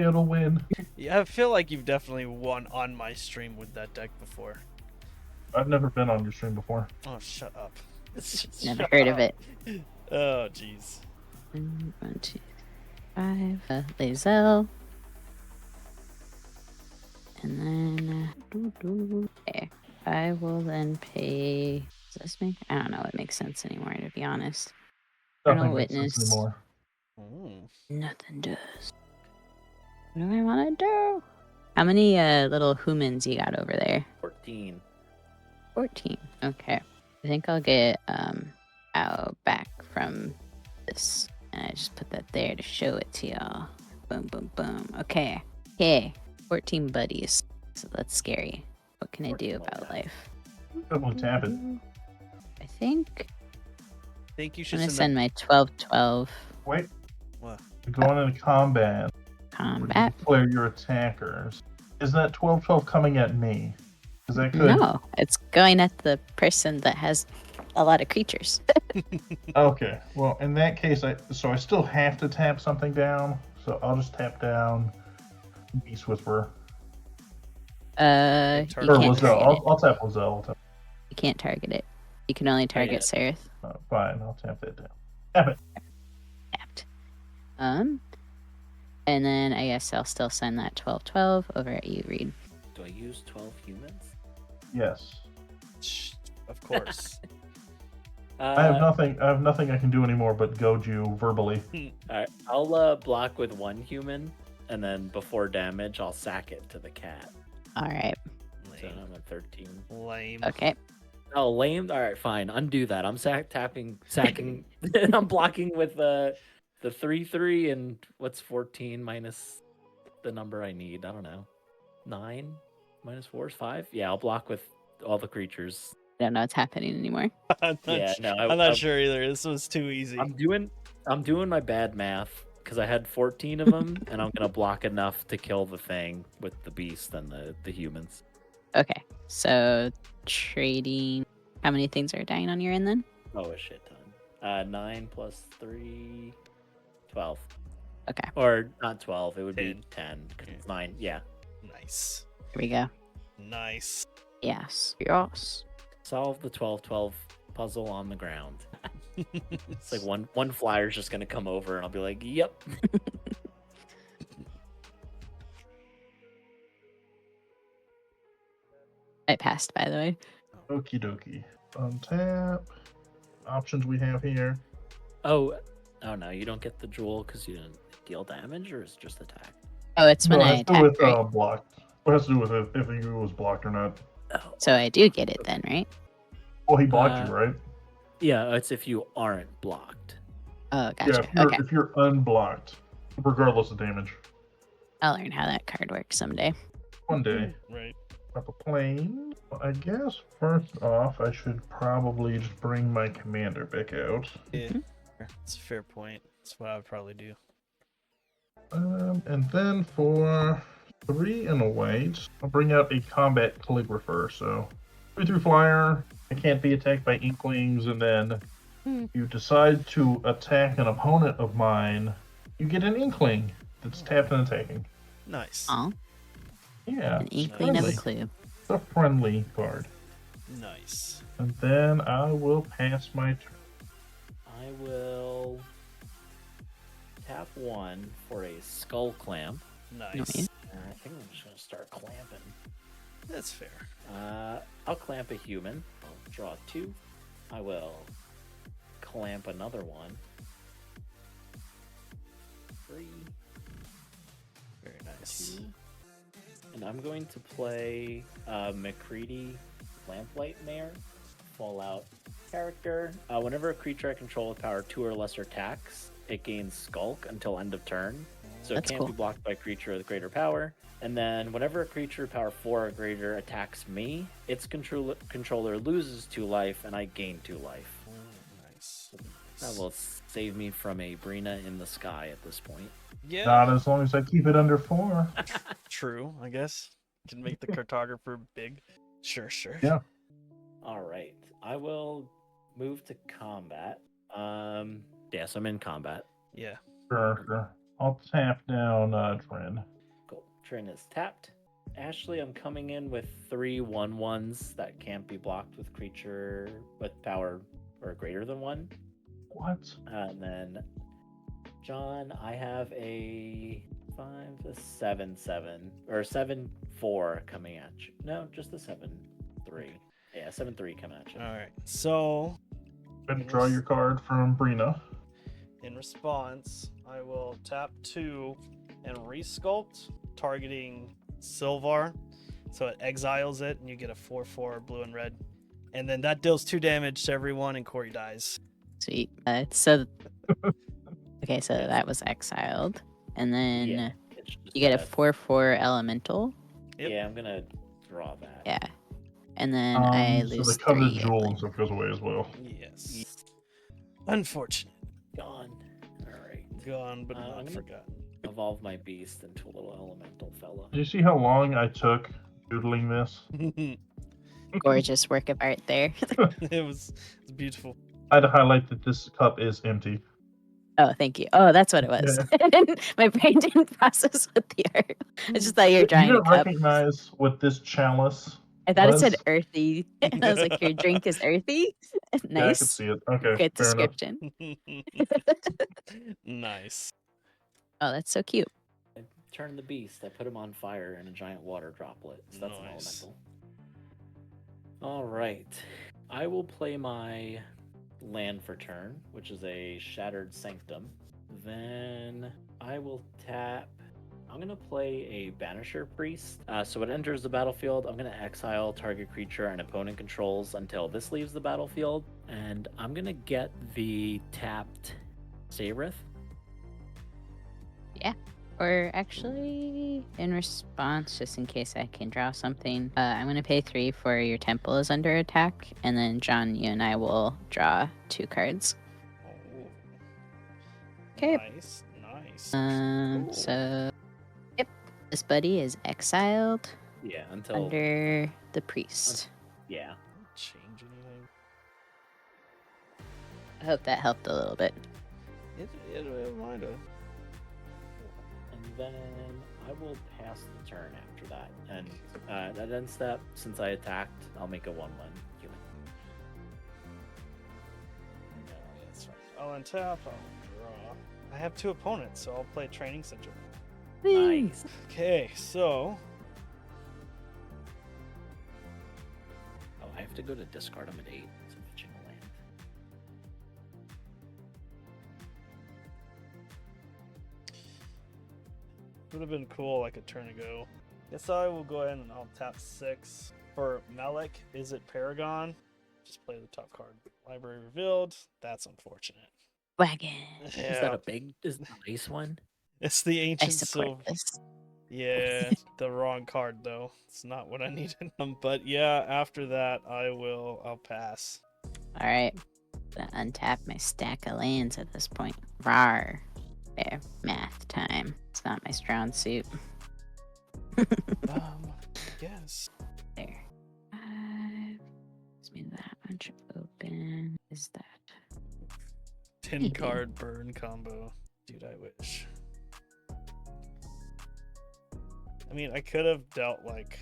it'll win. Yeah, I feel like you've definitely won on my stream with that deck before. I've never been on your stream before. Oh, shut up. Never heard of it. Oh, jeez. 1, 2, 5. Lae'zel. And then okay. I will then pay. Does this make? I don't know. It makes sense anymore, to be honest. Eternal Nothing makes sense Witness. anymore. Nothing does. What do I want to do? How many little humans you got over there? 14. 14. Okay. I think I'll get out back from this. And I just put that there to show it to y'all. Boom, boom, boom. Okay. Okay. 14 buddies. So that's scary. What can I do 14 about like life? Definitely tap it. I think I think you I'm should gonna send send my 12-12 Wait, What? you're going into combat. Where you combat. declare your attackers. Is that 12-12 coming at me? Because that could. No, it's going at the person that has a lot of creatures. Okay, well, in that case, I still have to tap something down. So I'll just tap down Beast Whisperer. You Or can't Lizelle. target it. I'll tap Lizelle. You can't target it. You can only target Sereth. Fine, I'll tap that down. Tap it. Tapped. And then I guess I'll still send that 12-12 over at you, Reed. Do I use 12 humans? Yes. Of course. I have nothing I can do anymore but goad you verbally. Alright, I'll block with 1 human, and then before damage, I'll sack it to the cat. All right. So I'm at 13. Lame. Okay. Oh, lame. All right, fine. Undo that. I'm sacking. I'm blocking with the 3/3 and what's 14 minus the number I need. I don't know. 9 minus 4 is 5. Yeah, I'll block with all the creatures. I don't know what's happening anymore. I'm not, Yeah, no, I'm not sure either. This was too easy. I'm doing my bad math because I had 14 of them, and I'm gonna block enough to kill the thing with the beast and the humans. Okay. So trading. How many things are dying on your end then? Oh, a shit ton. 9 plus 3, 12. Okay. Or not 12. It would 10. be 10 because it's 9. Yeah. Nice. Here we go. Nice. Yes. Yes. Solve the 12-12 puzzle on the ground. It's like one flyer's just gonna come over and I'll be like, yep. I passed, by the way. Okie dokie. Untap. Options we have here. Oh no, you don't get the jewel because you didn't deal damage, or it's just attack. Oh, it's when No, it I has to do attack, with right? blocked. It has to do with if you was blocked or not. Oh. So I do get it then, right? Well, he blocked you, right? Yeah, it's if you aren't blocked. Oh, Yeah, gotcha. if Okay. you're unblocked, regardless of damage. I'll learn how that card works someday. One day. Right. Up a plane. I guess first off, I should probably just bring my commander back out. Yeah. That's a fair point. That's what I would probably do. And then for 3 and a white, I'll bring out a combat calligrapher. So 3/3 flyer. It can't be attacked by inklings, and then you decide to attack an opponent of mine, you get an inkling that's tapped and attacking. Nice. Oh, Yeah, an inkling of a friendly. clue. It's a friendly card. Nice. And then I will pass my turn. I will tap 1 for a skull clamp. Nice. Nice. And I think I'm just gonna start clamping. That's fair. I'll clamp a human. I'll draw 2. I will clamp another one. 3, Very nice. 2. And I'm going to play McCready Lamplight Mare. Fallout character. Whenever a creature I control with power 2 or lesser attacks, it gains Skulk until end of turn. So That's it can't cool. be blocked by a creature with greater power. And then whenever a creature power 4 or greater attacks me, its controller loses 2 life and I gain 2 life. Nice. That will save me from a Brina in the sky at this point. Yeah. Not as long as I keep it under 4. True, I guess. Can make the cartographer big. Sure. Yeah. All right, I will move to combat. Yes, I'm in combat. Yeah. Sure. I'll tap down Trin. Cool. Trin is tapped. Ashley, I'm coming in with 3 1/1s that can't be blocked with creature with power or greater than 1. What? And then John, I have a 7-7 or 7-4 coming at you. No, just a 7-3. Yeah, 7-3 coming at you. All right. So Gonna draw your card from Brina. in response, I will tap 2 and resculpt, targeting Sylvar. So it exiles it, and you get a 4/4 blue and red. And then that deals 2 damage to everyone, and Corey dies. Sweet. Okay, so that was exiled. And then Yeah, it's just you get a that- 4/4 elemental. Yep. Yeah, I'm gonna draw that. Yeah. And then I So lose the coveted 3 jewel of and stuff goes away as well. Yes. Unfortunate. Gone. All right. Gone, but I'm not gonna- forgotten. Evolve my beast into a little elemental fella. Do you see how long I took doodling this? gorgeous work of art there. It was beautiful. I had to highlight that this cup is empty. Oh, thank you. Oh, that's what it was. My brain didn't process with the art. I just thought you were You drawing a didn't cup. recognize what this chalice. I thought it said was? earthy. And I was like, your drink is earthy? Yeah, I could Nice. see it. Okay, Good fair enough. description. Nice. Oh, that's so cute. I turned the beast. I put him on fire in a giant water droplet. So that's an Nice. elemental. All right. I will play my land for turn, which is a Shattered Sanctum. Then I will tap. I'm going to play a Banisher Priest. So it enters the battlefield. I'm going to exile target creature and opponent controls until this leaves the battlefield. And I'm going to get the tapped Sabrith. Or actually, in response, just in case I can draw something, I'm going to pay 3 for your temple is under attack. And then, John, you and I will draw 2 cards. Oh. Okay. Nice. Nice. Cool. So, yep, this buddy is exiled Yeah, until. under the priest. Yeah. Change anything? I hope that helped a little bit. It might have. And then I will pass the turn after that. And that end step, since I attacked, I'll make a 1/1 human. No, that's fine. I'll untap. I'll draw. I have 2 opponents, so I'll play Training Center. Nice. Okay, so Oh, I have to go to discard. I'm at 8. So I'm pitching a land. would have been cool like a turn ago. Guess I will go ahead and I'll tap 6 for Malik. Is it Paragon? Just play the top card. Library revealed. That's unfortunate. Wagon. Is Yeah, that a big? Is that a nice one? it's the I ancient support silver. this. Yeah, the wrong card though. It's not what I needed. But yeah, after that I'll pass. All right. Gonna untap my stack of lands at this point. Rar. There. Math time. It's not my strong suit. Yes. There. 5. Gives me that much open. Is that? 10 Maybe. card burn combo. Dude, I wish. I mean, I could have dealt like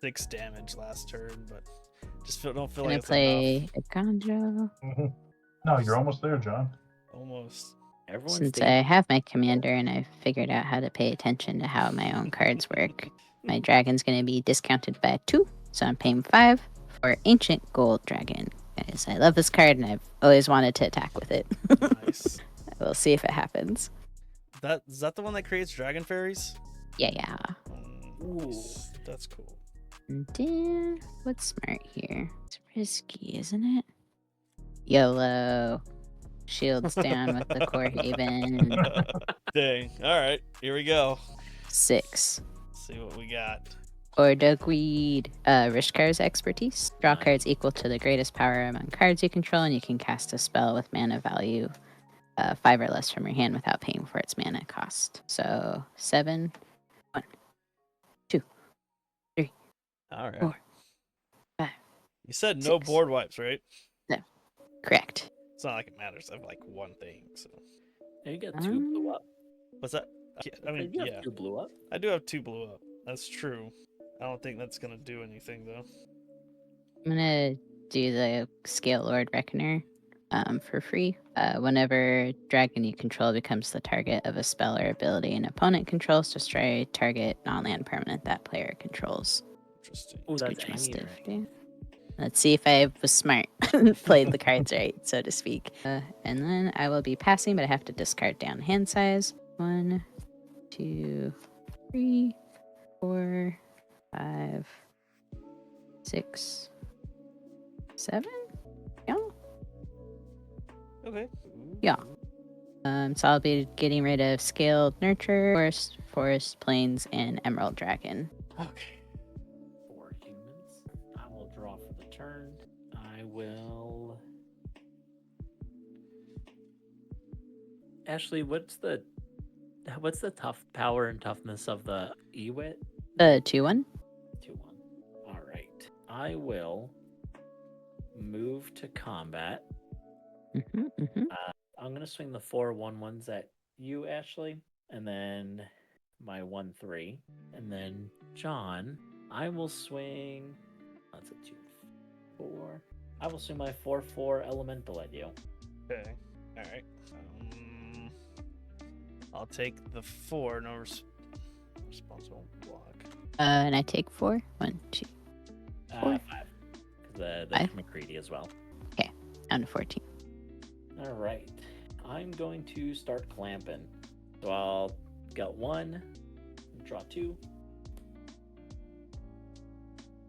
6 damage last turn, but don't feel Gonna like it's play enough. a Ganjo. Mhm. No, you're almost there, John. Almost. Everyone's Since I have my commander and I've figured out how to pay attention to how my own cards work, my dragon's going to be discounted by 2, so I'm paying 5 for Ancient Gold Dragon. Guys, I love this card and I've always wanted to attack with it. Nice. We'll see if it happens. Is that the one that creates dragon fairies? Yeah. Nice. That's cool. And then, what's smart here? It's risky, isn't it? YOLO. Shields down with the Core Haven. Dang. All right, here we go. 6. Let's see what we got. Or Dugweed. Rishkar's expertise. Draw cards equal to the greatest power among cards you control, and you can cast a spell with mana value 5 or less from your hand without paying for its mana cost. So 7. 1, 2, 3, All right. 4, 5. You said no 6. board wipes, right? Correct. It's not like it matters. I have like 1 thing. So Yeah, you got 2 blew up. what's that? I mean, You have yeah, 2 blew up. I do have 2 blew up. That's true. I don't think that's gonna do anything though. I'm gonna do the Scale Lord Reckoner for free. Whenever dragon you control becomes the target of a spell or ability an opponent controls, destroy target non-land permanent that player controls. Interesting. Oh, that's Screech Mastiff, angry. yeah. Let's see if I was smart. Played the cards right, so to speak. And then I will be passing, but I have to discard down hand size. 1, 2, 3, 4, 5, 6, 7. Yeah. Okay. Yeah. So I'll be getting rid of Scaled Nurture, Forest, Plains, and Emerald Dragon. Okay. 4 humans. I will draw for the turn. I will. Ashley, what's the tough power and toughness of the Ewit? 2/1. 2-1. All right. I will move to combat. I'm gonna swing the 4/1/1s at you, Ashley, and then my 1/3, and then John. I will swing. That's a 2/4. I will swing my 4/4 elemental at you. Okay. All right. I'll take the 4. No responsible block. And I take 4. 1, 2, 4. 5. The 5? McCready as well. Okay, down to 14. All right. I'm going to start clamping. So I'll get 1, draw 2.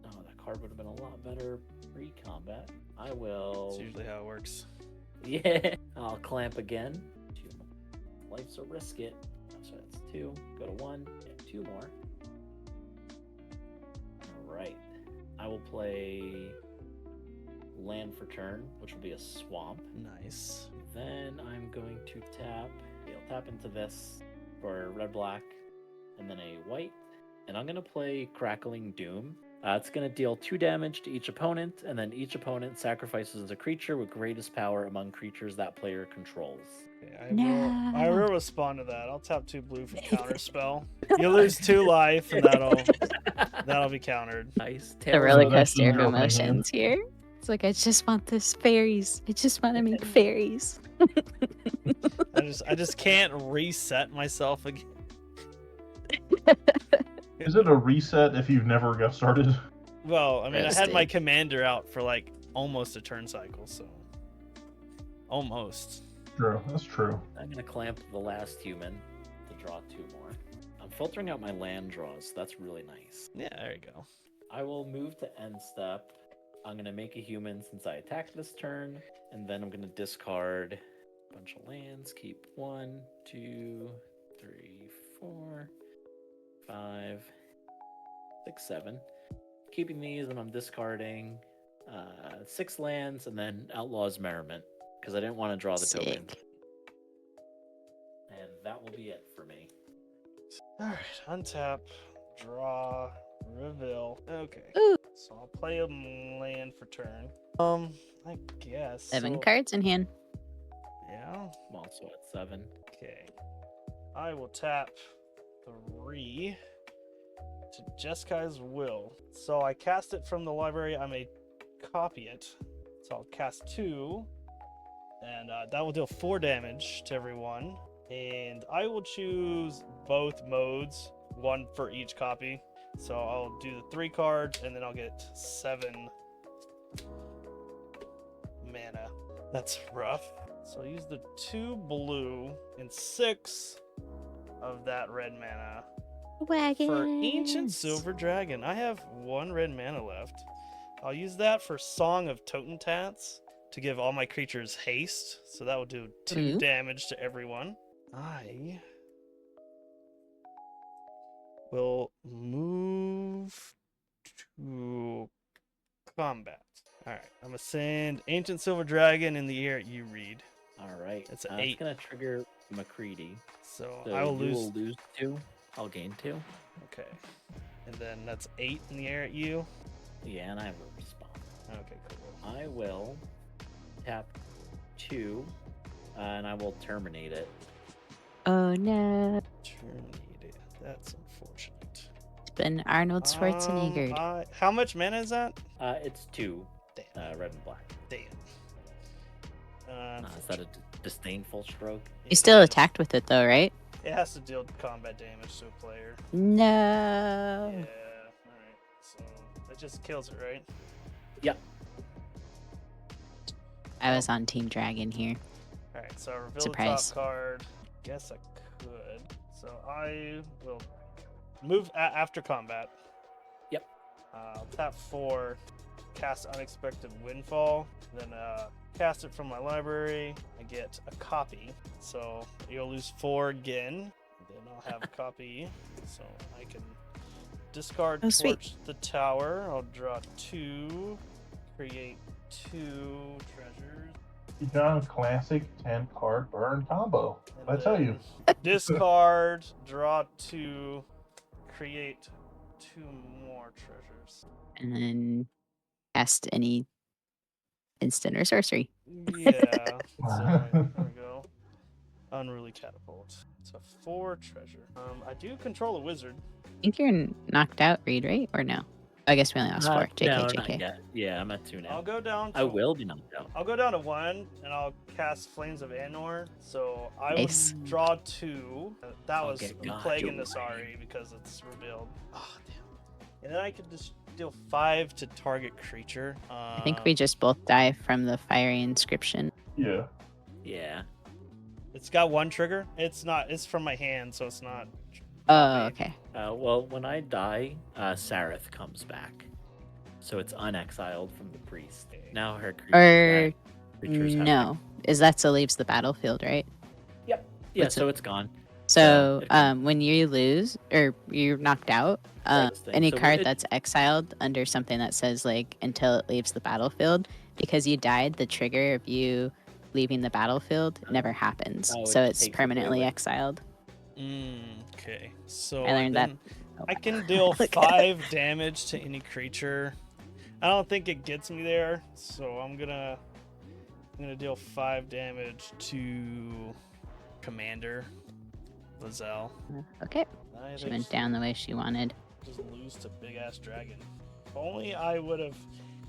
Oh, that card would have been a lot better pre-combat. I will. That's usually how it works. Yeah. I'll clamp again. 2 more. Life, so risk it. So that's 2. Go to 1. Get 2 more. All right. I will play land for turn, which will be a swamp. Nice. Then I'm going to tap. I'll tap into this for red, black, and then a white. And I'm going to play Crackling Doom. It's going to deal 2 damage to each opponent, and then each opponent sacrifices a creature with greatest power among creatures that player controls. Okay, I will respond to that. I'll tap 2 blue for counter spell. You lose 2 life, and that'll be countered. Nice. The roller So that's coaster of zero payment. emotions here. It's like, I just want this fairies. I just want to make fairies. I just can't reset myself again. Is it a reset if you've never got started? Well, I mean, I had my Roasted. commander out for like almost a turn cycle, so almost. True, that's true. I'm going to clamp the last human to draw 2 more. I'm filtering out my land draws. That's really nice. Yeah, there you go. I will move to end step. I'm going to make a human since I attacked this turn, and then I'm going to discard a bunch of lands. Keep 1, 2, 3, 4, 5, 6, 7. Keeping these, and I'm discarding 6 lands, and then Outlaw's Merriment, because I didn't want to draw the token. Sick. And that will be it for me. All right, untap, draw, reveal. Okay. Ooh. So I'll play a land for turn. I guess. 7 so- cards in hand. Yeah. I'm also at 7. Okay. I will tap 3 to Jeskai's Will. So I cast it from the library. I may copy it. So I'll cast 2, and that will deal 4 damage to everyone. And I will choose both modes, 1 for each copy. So I'll do the 3 cards, and then I'll get 7 mana. That's rough. So I'll use the 2 blue and 6 of that red mana Wagon. for Ancient Silver Dragon. I have 1 red mana left. I'll use that for Song of Totentats to give all my creatures haste. So that will do 2 Ooh. damage to everyone. I will move to combat. Alright, I'm gonna send Ancient Silver Dragon in the air at you, Reed. All right. That's an It's 8. going to trigger McCready. So So I will you lose. will lose 2. I'll gain 2. Okay. And then that's 8 in the air at you. Yeah, and I have a response. Okay, cool. I will tap 2, and I will terminate it. Oh no. Terminated. That's unfortunate. It's been Arnold Schwarzenegger. How much mana is that? It's 2, Damn. red and black. Damn. Is that a disdainful stroke? You still attacked with it though, right? It has to deal combat damage to a player. No. Yeah. Alright. So it just kills it, right? Yep. I was on Team Dragon here. Alright, so I reveal Surprise. the top card. Guess I could. So I will move after combat. Yep. I'll tap 4, cast Unexpected Windfall, then cast it from my library. I get a copy, so you'll lose 4 again. Then I'll have a copy, so I can discard Oh, sweet. Torch the Tower. I'll draw 2, create 2 treasures. John, classic 10-card burn combo. And I tell you. then discard, draw 2, create 2 more treasures. And then cast any instant or sorcery. Yeah. So there we go. Unruly Catapult. So 4 treasure. I do control a wizard. I think you're knocked out, Reed, right? Or no? I guess we only lost 4. JK, no, JK. not yet. Yeah, I'm at 2 now. I'll go down to I will be knocked out. I'll go down to 1 and I'll cast Flames of Anor. So I Nice. would draw 2. That I'll was get God Plague your in the way. Sari because it's revealed. Oh, damn. And then I could just deal 5 to target creature. I think we just both die from the fiery inscription. Yeah. Yeah. It's got 1 trigger. It's not. It's from my hand, so it's not. Oh, okay. Well, when I die, Sareth comes back. So it's unexiled from the priest. Now her Or creatures have no. Is that still leaves the battlefield, right? Yeah, What's so it's gone. So Yeah, when you lose or you're knocked out, Hardest thing. any So card it- that's exiled under something that says like until it leaves the battlefield, because you died, the trigger of you leaving the battlefield never happens. Oh, it So just it's takes it permanently away. exiled. Okay. So I learned that. then I can deal Look at 5 damage to any creature. I don't think it gets me there, so I'm gonna deal 5 damage to Commander Lizelle. Okay. I She think went down the way she wanted. just lose to big ass dragon. If only I would have.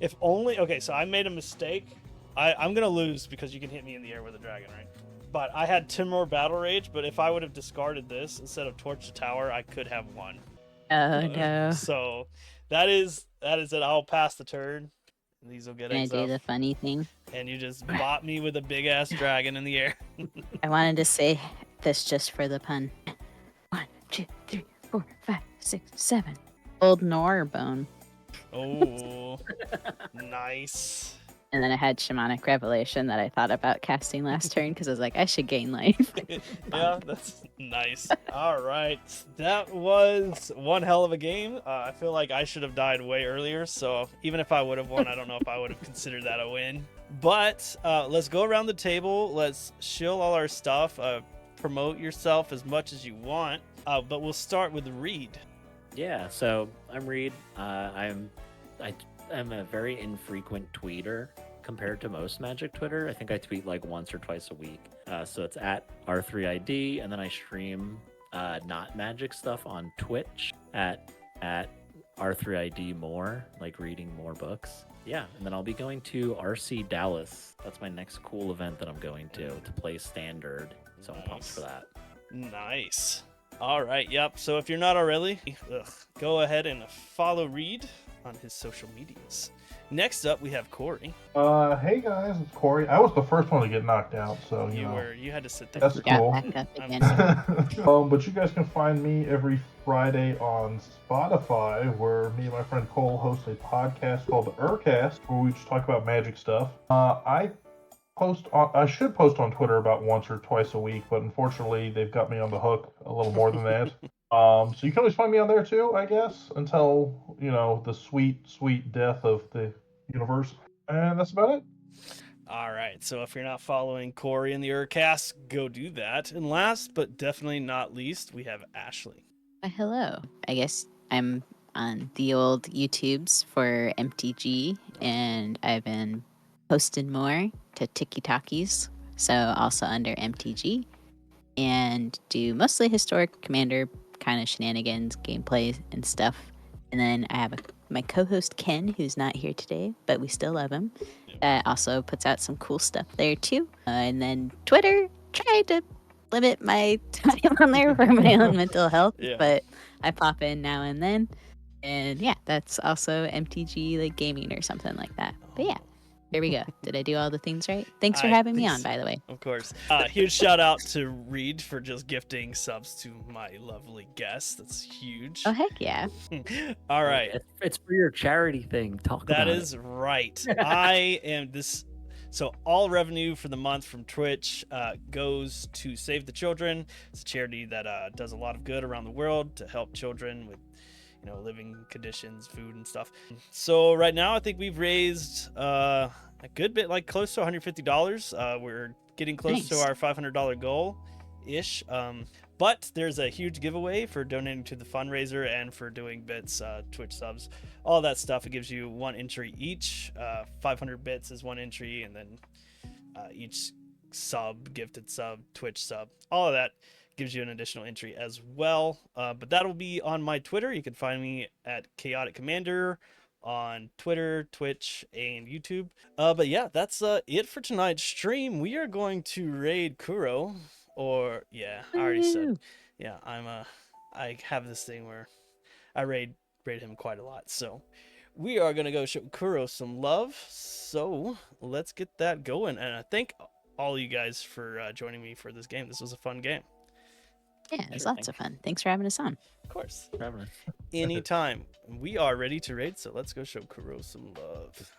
If only. Okay, so I made a mistake. I'm gonna lose because you can hit me in the air with a dragon, right? But I had 10 more battle rage. But if I would have discarded this instead of torch the tower, I could have won. Oh no. So that is it. I'll pass the turn. And these will get Can I do exiled. the funny thing? And you just bought me with a big ass dragon in the air. I wanted to say this just for the pun. 1, 2, 3, 4, 5, 6, 7. Old Nor bone. Oh, nice. And then I had Shamanic Revelation that I thought about casting last turn because I was like, I should gain life. Yeah, that's nice. All right, that was one hell of a game. I feel like I should have died way earlier, so even if I would have won, I don't know if I would have considered that a win. But let's go around the table. Let's shill all our stuff. Promote yourself as much as you want. But we'll start with Reed. Yeah, so I'm Reed. I'm a very infrequent tweeter compared to most Magic Twitter. I think I tweet like once or twice a week. So it's at R3ID, and then I stream not Magic stuff on Twitch at R3ID more, like reading more books. Yeah, and then I'll be going to RC Dallas. That's my next cool event that I'm going to play Standard. So I'm pumped for that. Nice. All right, yep. So if you're not already, go ahead and follow Reed on his social medias. Next up, we have Corey. Hey guys, it's Corey. I was the first one to get knocked out, so You had to sit there. That's Got cool. back up I'm again. But you guys can find me every Friday on Spotify, where me and my friend Cole host a podcast called the Urcast, where we just talk about Magic stuff. I should post on Twitter about once or twice a week, but unfortunately they've got me on the hook a little more than that. So you can always find me on there too, I guess, until the sweet death of the universe. And that's about it. All right. So if you're not following Corey in the Urcast, go do that. And last but definitely not least, we have Ashley. Hello. I guess I'm on the old YouTubes for MTG, and I've been posting more to TikTokies, so also under MTG, and do mostly historic Commander kind of shenanigans, gameplay, and stuff. And then I have a my co-host Ken, who's not here today, but we still love him. Also puts out some cool stuff there too. And then Twitter, tried to limit my time on there for my own mental health, but I pop in now and then. And yeah, that's also MTG like gaming or something like that. But yeah, there we go. Did I do all the things right? Thanks for having me on, by the way. Of course. Huge shout out to Reed for just gifting subs to my lovely guest. That's huge. Oh, heck yeah. All right. It's for your charity thing. Talk about That is right. I am this. So all revenue for the month from Twitch goes to Save the Children. It's a charity that does a lot of good around the world to help children with, living conditions, food and stuff. So right now, I think we've raised a good bit, like close to $150. We're getting close to our $500 goal ish. But there's a huge giveaway for donating to the fundraiser and for doing bits, Twitch subs, all that stuff. It gives you one entry each. 500 bits is one entry, and then each sub, gifted sub, Twitch sub, all of that gives you an additional entry as well. But that'll be on my Twitter. You can find me at Chaotic Commander on Twitter, Twitch, and YouTube. But yeah, that's it for tonight's stream. We are going to raid Kuro. Or yeah, I already said, yeah, I have this thing where I raid him quite a lot. So we are gonna go show Kuro some love. So let's get that going. And I thank all you guys for joining me for this game. This was a fun game. Yeah, it was lots of fun. Thanks for having us on. Of course. Anytime. We are ready to raid, so let's go show Kuro some love.